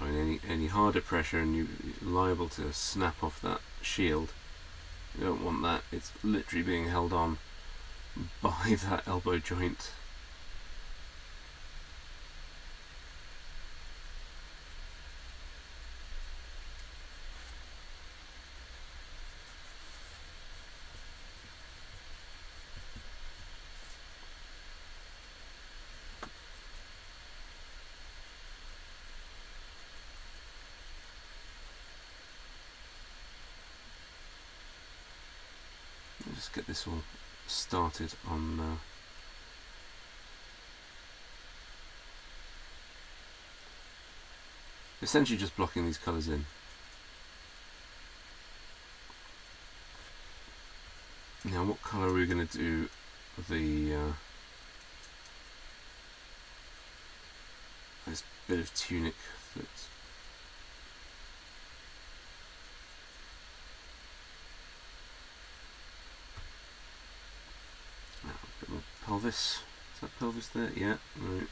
I mean, any harder pressure and you're liable to snap off that shield. You don't want that. It's literally being held on by that elbow joint. Just get this all started on essentially just blocking these colours in. Now what colour are we going to do this bit of tunic that's a bit more pelvis. Is that pelvis there? Yeah, right.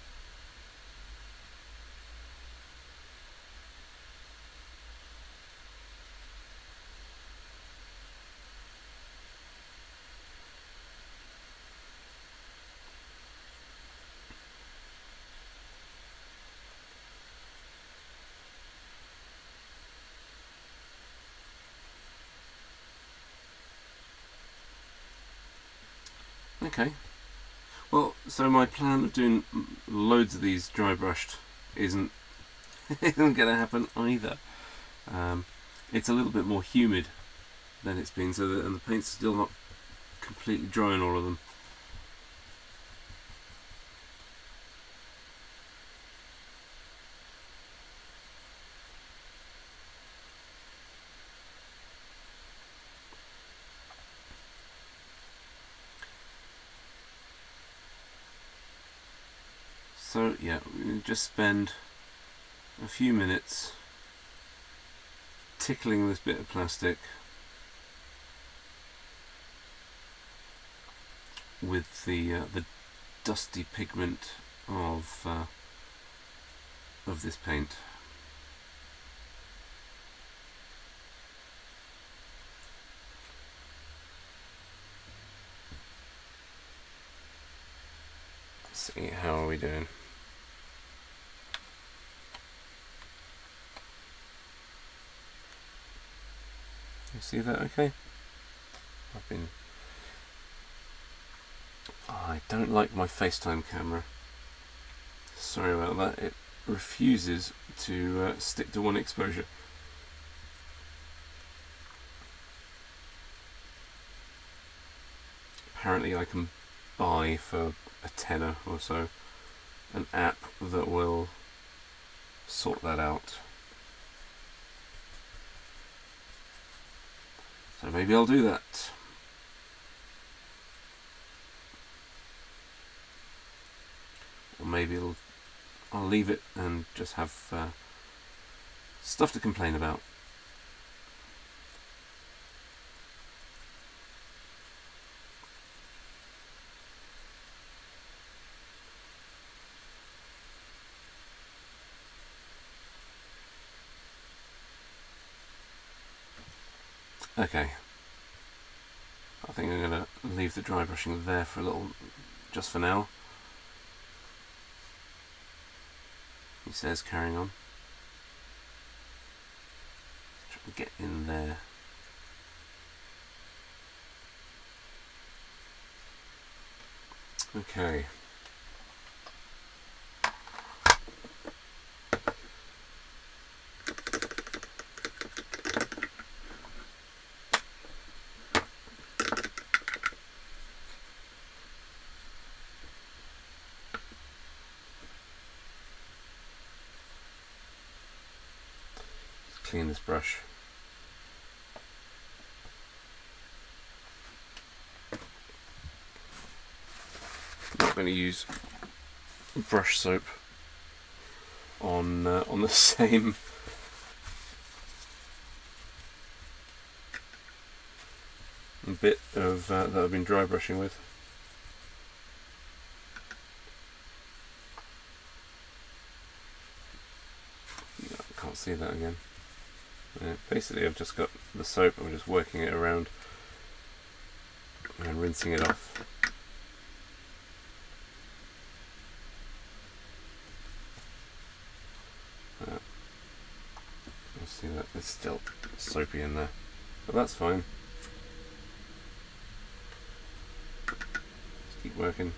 Okay. Well, so my plan of doing loads of these dry brushed isn't going to happen either. It's a little bit more humid than it's been, and the paint's still not completely dry on all of them. So yeah, we just spend a few minutes tickling this bit of plastic with the dusty pigment of this paint. Let's see, how are we doing? You see that okay? I don't like my FaceTime camera. Sorry about that. It refuses to stick to one exposure. Apparently I can buy for a tenner or so an app that will sort that out. So maybe I'll do that. Or maybe I'll leave it and just have stuff to complain about. Okay, I think I'm going to leave the dry brushing there for a little, just for now. He says carrying on. Try and get in there. Okay. Clean this brush. I'm not going to use brush soap on the same bit of that I've been dry brushing with. Yeah, I can't see that again. Basically I've just got the soap, I'm just working it around and rinsing it off. You'll see that it's still soapy in there, but that's fine. Just keep working.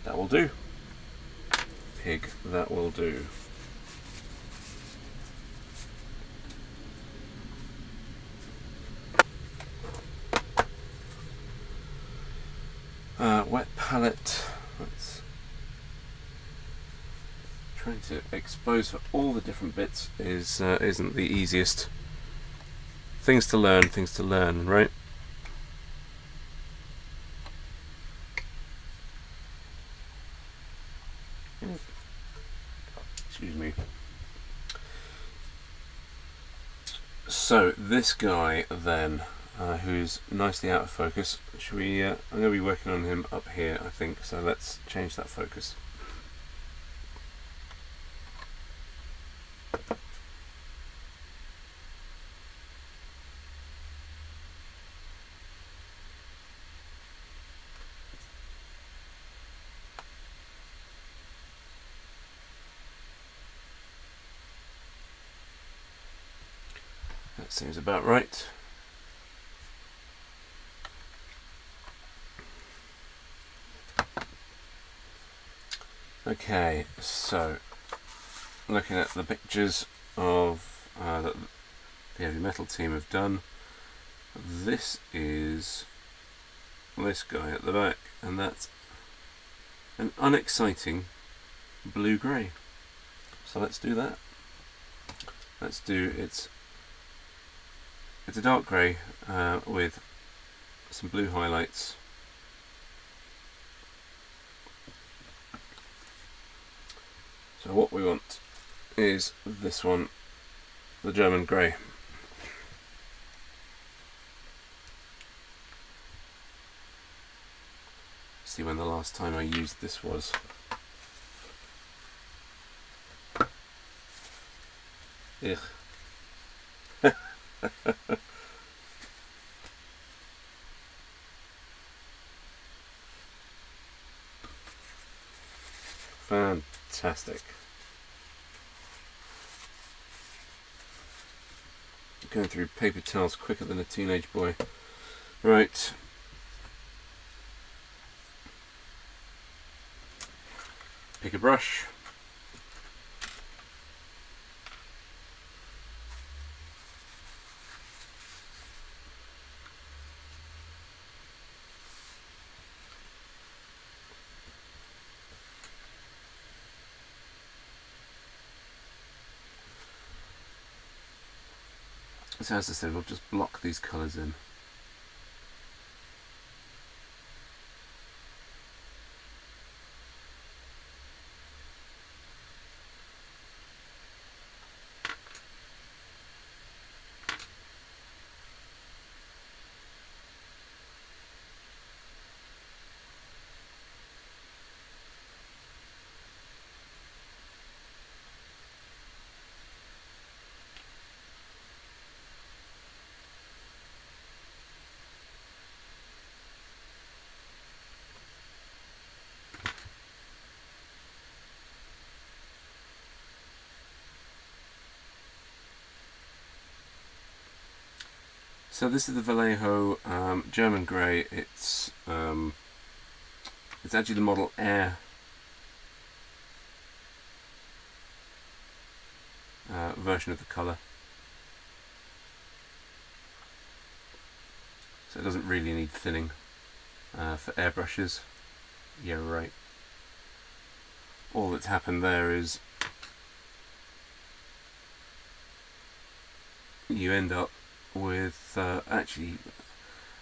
That will do. Pig, that will do. Wet palette. Let's trying to expose for all the different bits isn't the easiest. Things to learn, right? Excuse me. So this guy then, who's nicely out of focus, should we? I'm going to be working on him up here, I think. So let's change that focus. seems about right. Okay, so looking at the pictures of that the heavy metal team have done, this is this guy at the back, and that's an unexciting blue-grey. So let's do that. Let's do it's a dark grey with some blue highlights. So what we want is this one, the German grey. See when the last time I used this was. Ugh. Fantastic. Going through paper towels quicker than a teenage boy. Right. Pick a brush. So as I said, we'll just block these colours in. So this is the Vallejo German grey. It's actually the model Air version of the colour. So it doesn't really need thinning for airbrushes. Yeah, right. All that's happened there is you end up with actually,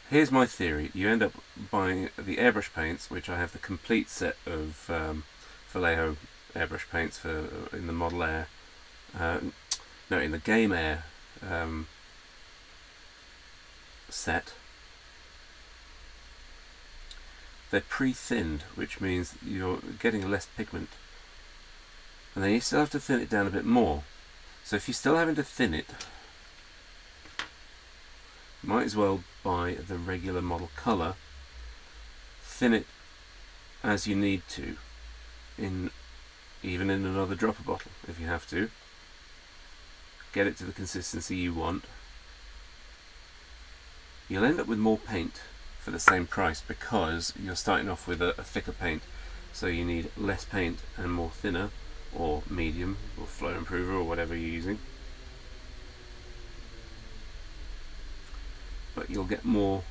here's my theory. You end up buying the airbrush paints, which I have the complete set of Vallejo airbrush paints for in the Model Air, no, in the Game Air set. They're pre-thinned, which means you're getting less pigment, and then you still have to thin it down a bit more. So if you're still having to thin it, might as well buy the regular model colour, thin it as you need to, even in another dropper bottle if you have to. Get it to the consistency you want. You'll end up with more paint for the same price because you're starting off with a thicker paint, so you need less paint and more thinner or medium or flow improver or whatever you're using. But you'll get more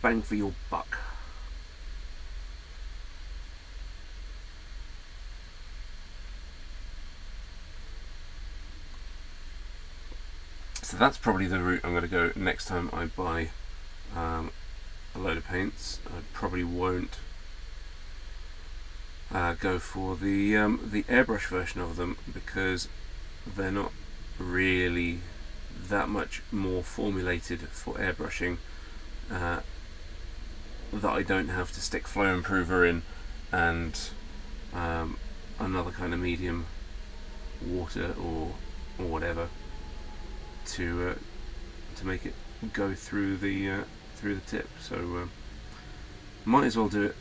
bang for your buck. So that's probably the route I'm going to go next time I buy a load of paints. I probably won't go for the airbrush version of them because they're not really that much more formulated for airbrushing that I don't have to stick flow improver in and another kind of medium water or whatever to make it go through the tip. So might as well do it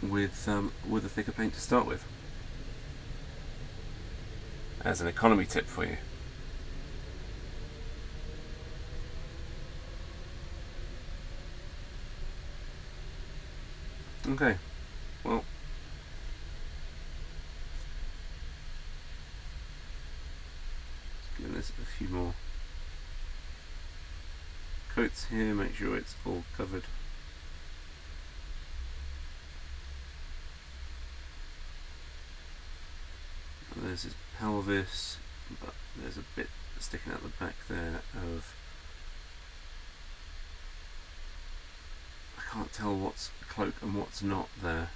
with a thicker paint to start with. as an economy tip for you. Okay, well, give this a few more coats here, make sure it's all covered. And there's his pelvis, but there's a bit sticking out the back there of, I can't tell what's cloak and what's not there.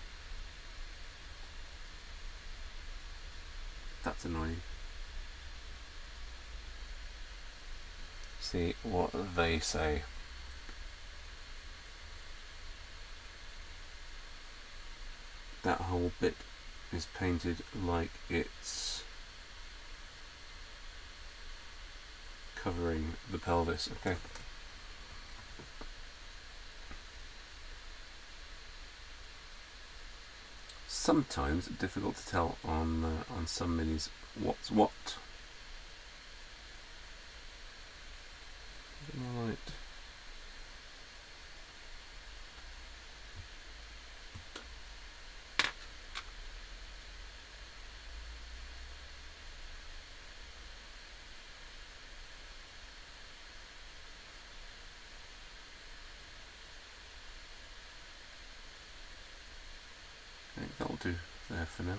That's annoying. See what they say. That whole bit is painted like it's covering the pelvis. Okay. Sometimes it's difficult to tell on some minis what's what. Right. I think that'll do there for now.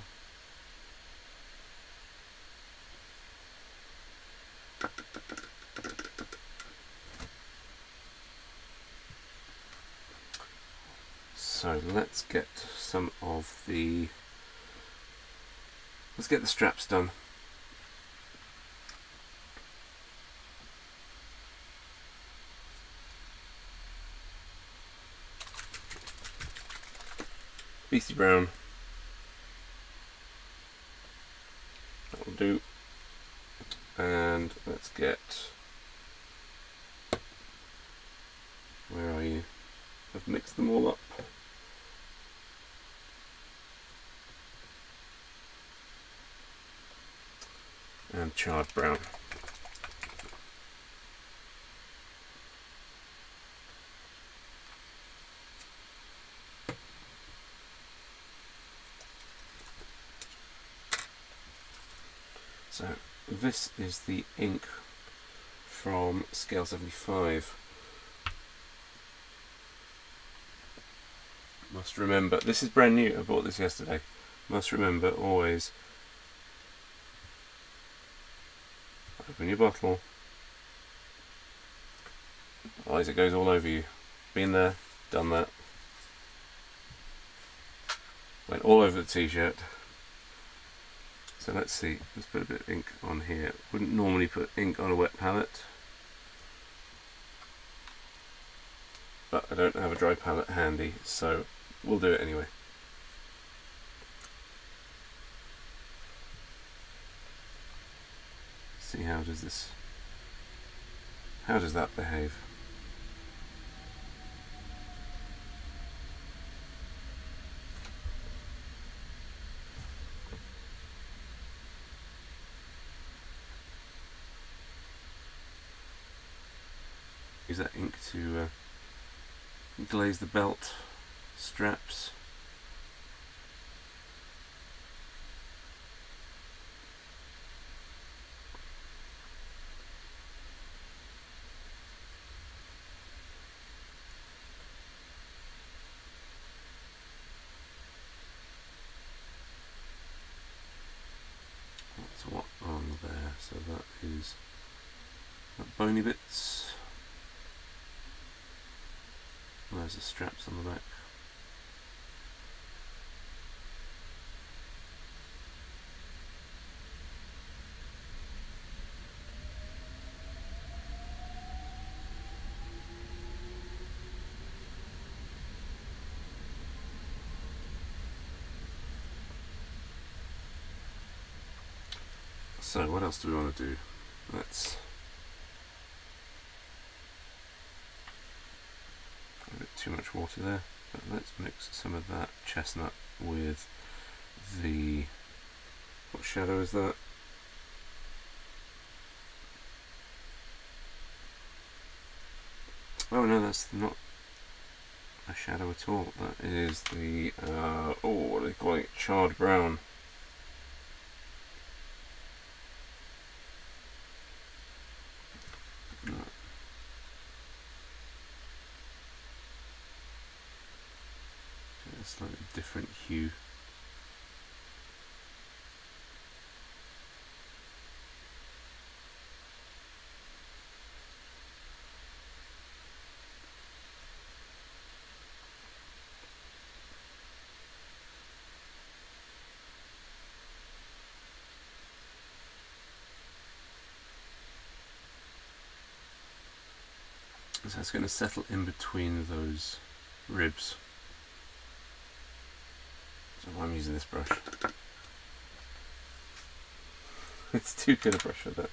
So let's get some of the, let's get the straps done. Beastie Brown. That'll do. And let's get, where are you? I've mixed them all up. And charred brown. So this is the ink from scale 75. Must remember, this is brand new, I bought this yesterday. Must remember always, open your bottle, otherwise it goes all over you. Been there, done that. Went all over the t-shirt. So let's see, let's put a bit of ink on here. Wouldn't normally put ink on a wet palette, but I don't have a dry palette handy, so we'll do it anyway. See how does that behave? Use that ink to glaze the belt straps. That's what on there, so that is that bony bits. There's the straps on the back. So what else do we want to do? Let's a bit too much water there, but let's mix some of that chestnut with the, what shadow is that? Oh no, that's not a shadow at all. That is the, what do they call it? Charred brown. A slightly different hue. So it's going to settle in between those ribs. So I'm using this brush. It's too good a brush for that.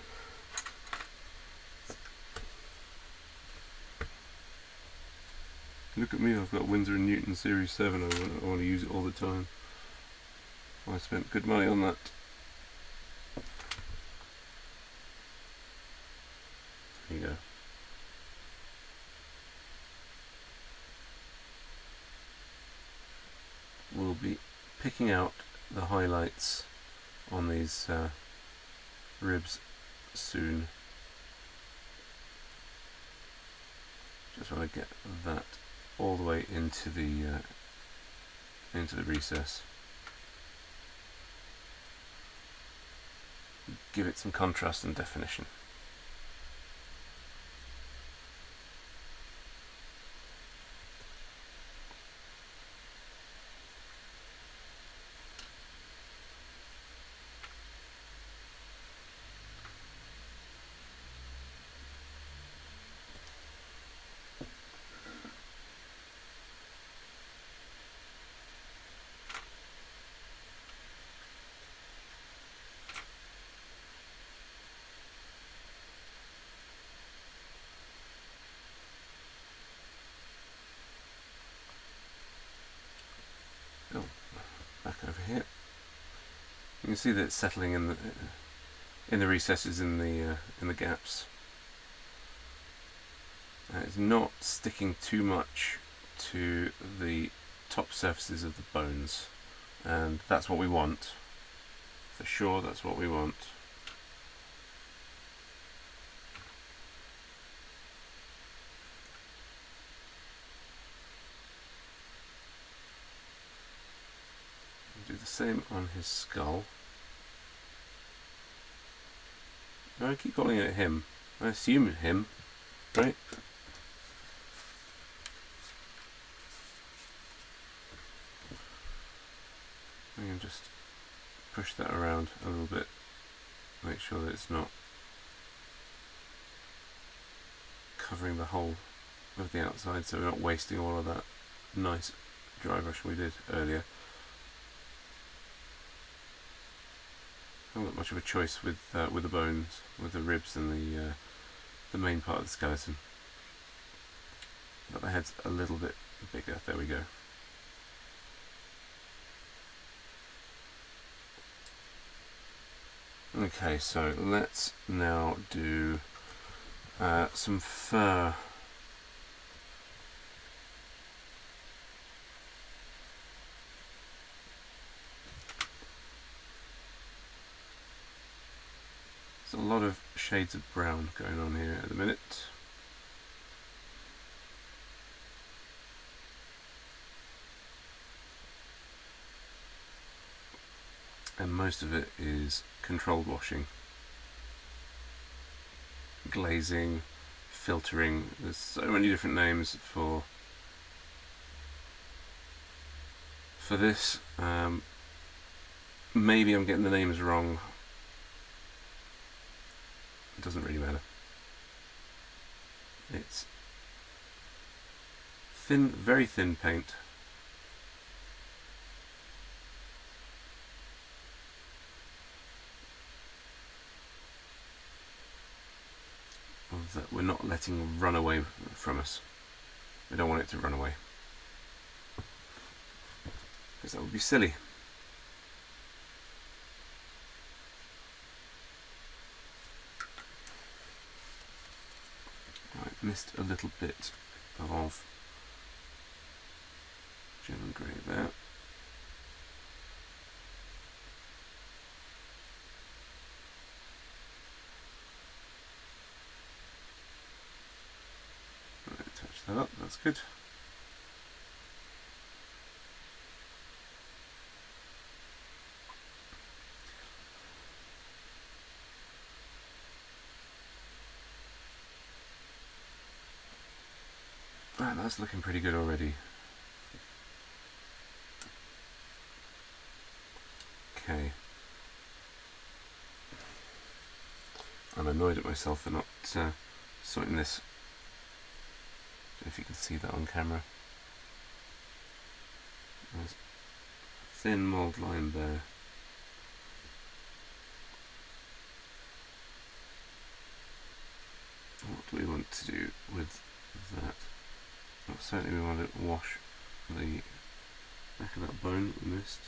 Look at me, I've got Winsor & Newton Series 7, I want to use it all the time. I spent good money on that. There you go. We'll be picking out the highlights on these ribs soon. Just want to get that all the way into the recess. Give it some contrast and definition. Oh, back over here. You can see that it's settling in the recesses in the gaps. It's not sticking too much to the top surfaces of the bones, and that's what we want. For sure, that's what we want. Do the same on his skull. I keep calling it him. I assume him, right? I can just push that around a little bit, make sure that it's not covering the whole of the outside, so we're not wasting all of that nice dry brush we did earlier. I haven't got much of a choice with the bones, with the ribs and the main part of the skeleton. But the head's a little bit bigger. There we go. Okay, so let's now do some fur. There's a lot of shades of brown going on here at the minute. And most of it is controlled washing, glazing, filtering. There's so many different names for this. Maybe I'm getting the names wrong. It doesn't really matter. It's thin, very thin paint. That we're not letting run away from us. We don't want it to run away, because that would be silly. Right, missed a little bit of German grey there. Touch that up, that's good. Ah, that's looking pretty good already. Okay. I'm annoyed at myself for not sorting this. I don't know if you can see that on camera. There's a thin mould line there. What do we want to do with that? Well, certainly we want to wash the back of that bone that we missed.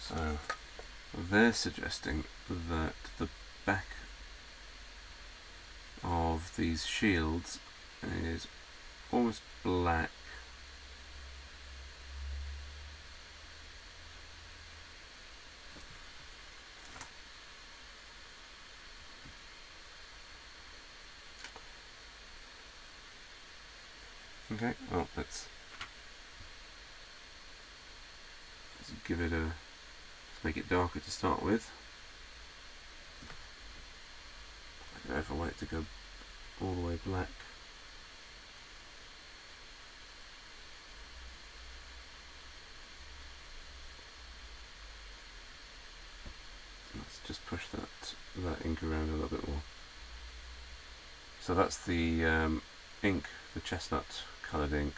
So they're suggesting that the back of these shields is almost black. Okay, well let's give it a, make it darker to start with. I don't know if I want it to go all the way black. Let's just push that ink around a little bit more. So that's the ink, the chestnut coloured ink.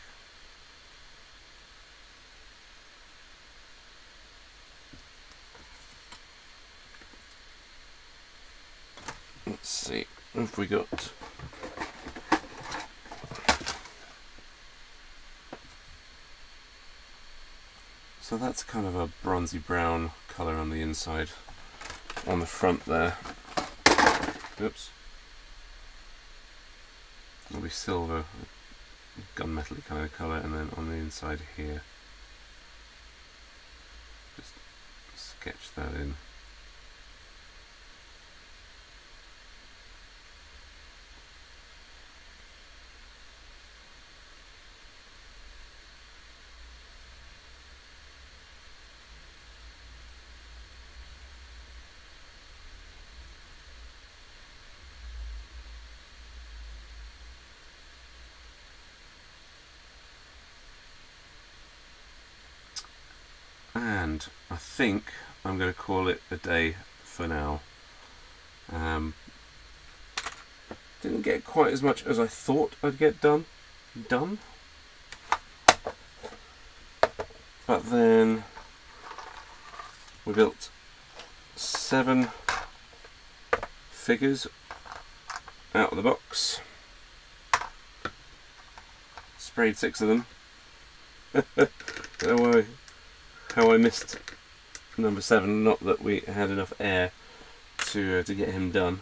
Let's see, what have we got? So that's kind of a bronzy brown colour on the inside, on the front there. Oops. It'll be silver, gunmetal kind of colour, and then on the inside here, just sketch that in. And I think I'm going to call it a day for now. Didn't get quite as much as I thought I'd get done. But then we built 7 figures out of the box. Sprayed 6 of them. Don't know why. How I missed number 7, not that we had enough air to get him done.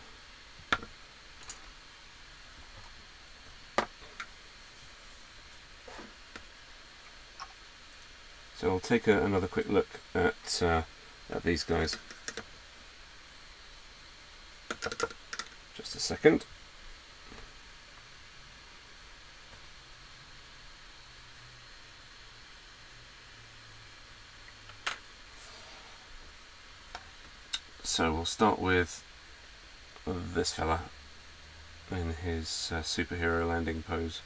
So I'll take another quick look at these guys. Just a second. So we'll start with this fella in his superhero landing pose.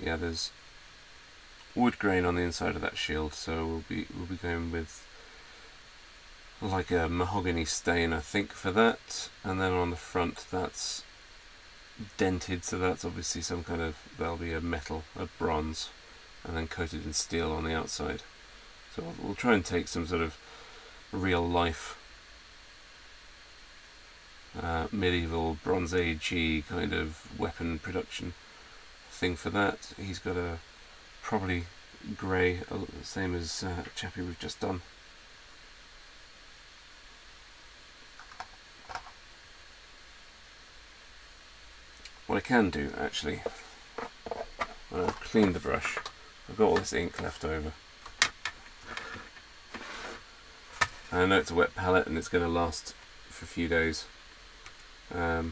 Yeah, there's wood grain on the inside of that shield, so we'll be going with like a mahogany stain, I think, for that. And then on the front, that's dented, so that's obviously some kind of, that'll be a metal, a bronze, and then coated in steel on the outside. So we'll try and take some sort of real life medieval Bronze Age-y kind of weapon production thing for that. He's got a probably grey, same as Chappie we've just done. What I can do actually, when I've cleaned the brush, I've got all this ink left over. I know it's a wet palette and it's going to last for a few days. But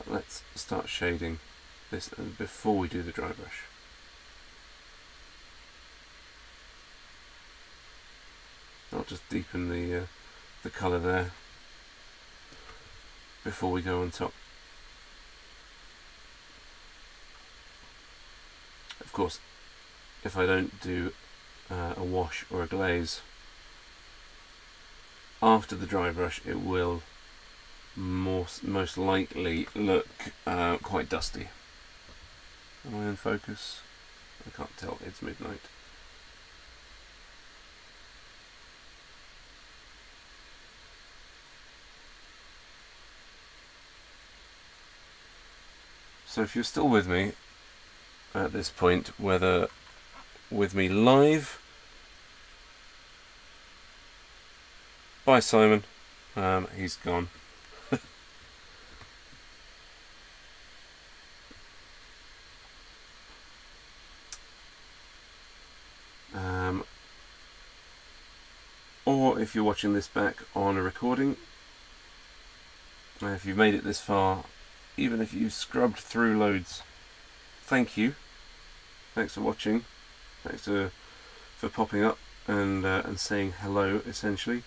let's start shading this before we do the dry brush. I'll just deepen the colour there before we go on top. Of course, if I don't do a wash or a glaze after the dry brush, it will most likely look quite dusty. Am I in focus? I can't tell, it's midnight. So if you're still with me at this point, whether with me live, bye Simon, he's gone. Or if you're watching this back on a recording, if you've made it this far, even if you've scrubbed through loads, thank you. Thanks for watching. Thanks for popping up and saying hello, essentially.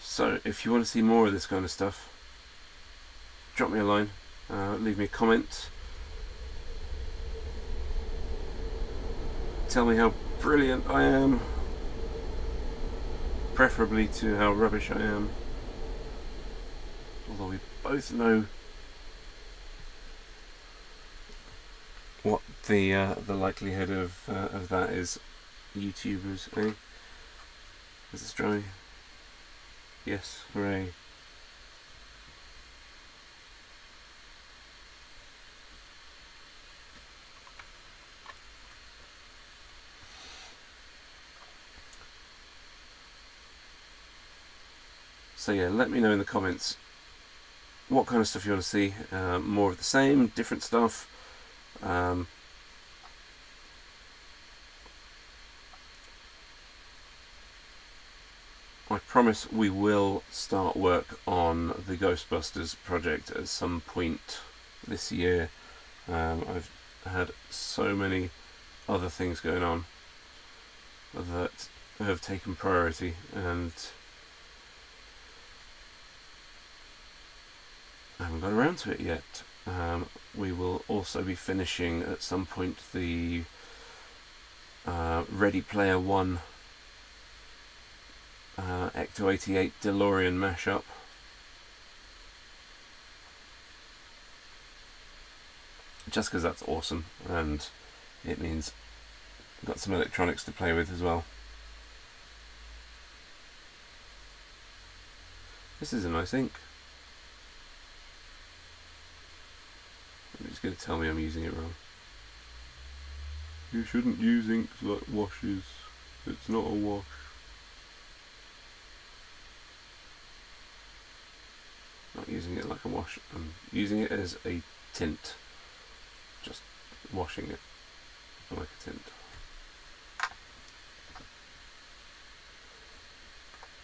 So if you want to see more of this kind of stuff, drop me a line, leave me a comment, tell me how brilliant I am, preferably to how rubbish I am, although we both know what the likelihood of that is. YouTubers, eh? Is this dry? Yes, hooray. So yeah, let me know in the comments what kind of stuff you want to see. More of the same, different stuff. I promise we will start work on the Ghostbusters project at some point this year. I've had so many other things going on that have taken priority, and I haven't got around to it yet. We will also be finishing at some point the Ready Player One Ecto 88 DeLorean mashup. Just because that's awesome, and it means I've got some electronics to play with as well. This is a nice ink. It's going to tell me I'm using it wrong. You shouldn't use inks like washes. It's not a wash. Not using it like a wash. I'm using it as a tint. Just washing it like a tint.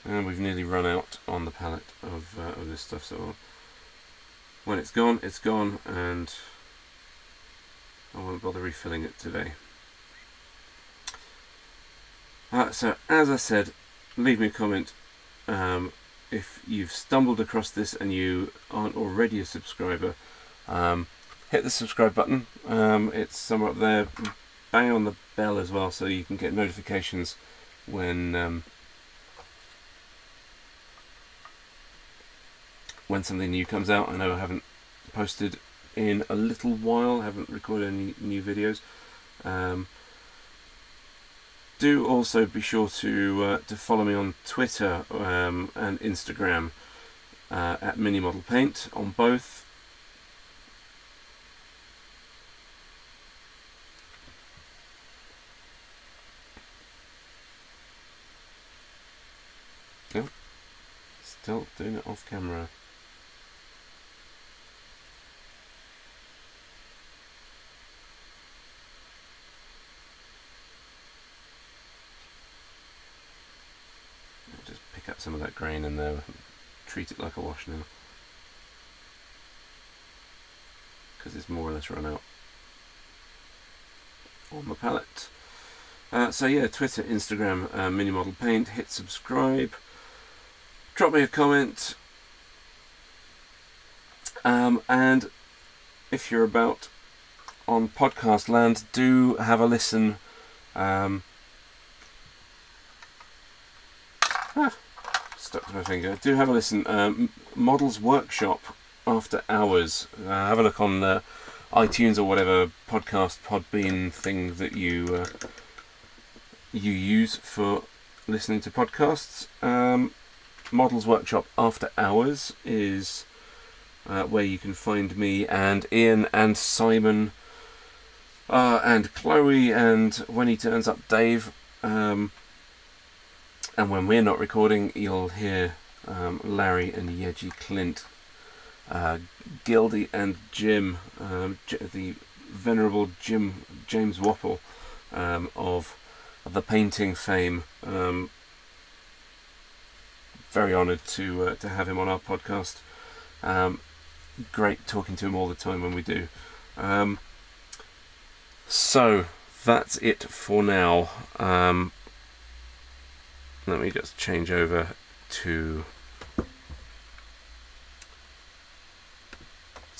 And we've nearly run out on the palette of this stuff, so when it's gone, and I won't bother refilling it today. So as I said, leave me a comment if you've stumbled across this and you aren't already a subscriber. Hit the subscribe button, it's somewhere up there. Bang on the bell as well, so you can get notifications when when something new comes out. I know I haven't posted in a little while, haven't recorded any new videos. Do also be sure to follow me on Twitter and Instagram at Mini Model Paint on both. Oh, still doing it off camera. I'll just pick up some of that grain in there, treat it like a wash now, because it's more or less run out on the palette. So yeah, Twitter, Instagram, Mini Model Paint. Hit subscribe. Drop me a comment. And if you're about on podcast land, do have a listen. Stuck to my finger. Do have a listen. Models Workshop After Hours. Have a look on iTunes or whatever Podbean thing that you use for listening to podcasts. Models Workshop After Hours is where you can find me and Ian and Simon and Chloe, and when he turns up, Dave. And when we're not recording, you'll hear Larry and Yeji Clint, Gildy and Jim, the venerable James Wapple of the painting fame. Very honoured to have him on our podcast. Great talking to him all the time when we do. So that's it for now. Let me just change over to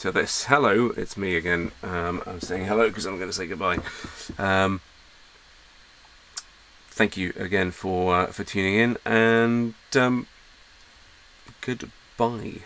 this. Hello, it's me again. I'm saying hello because I'm going to say goodbye. Thank you again for tuning in, and goodbye.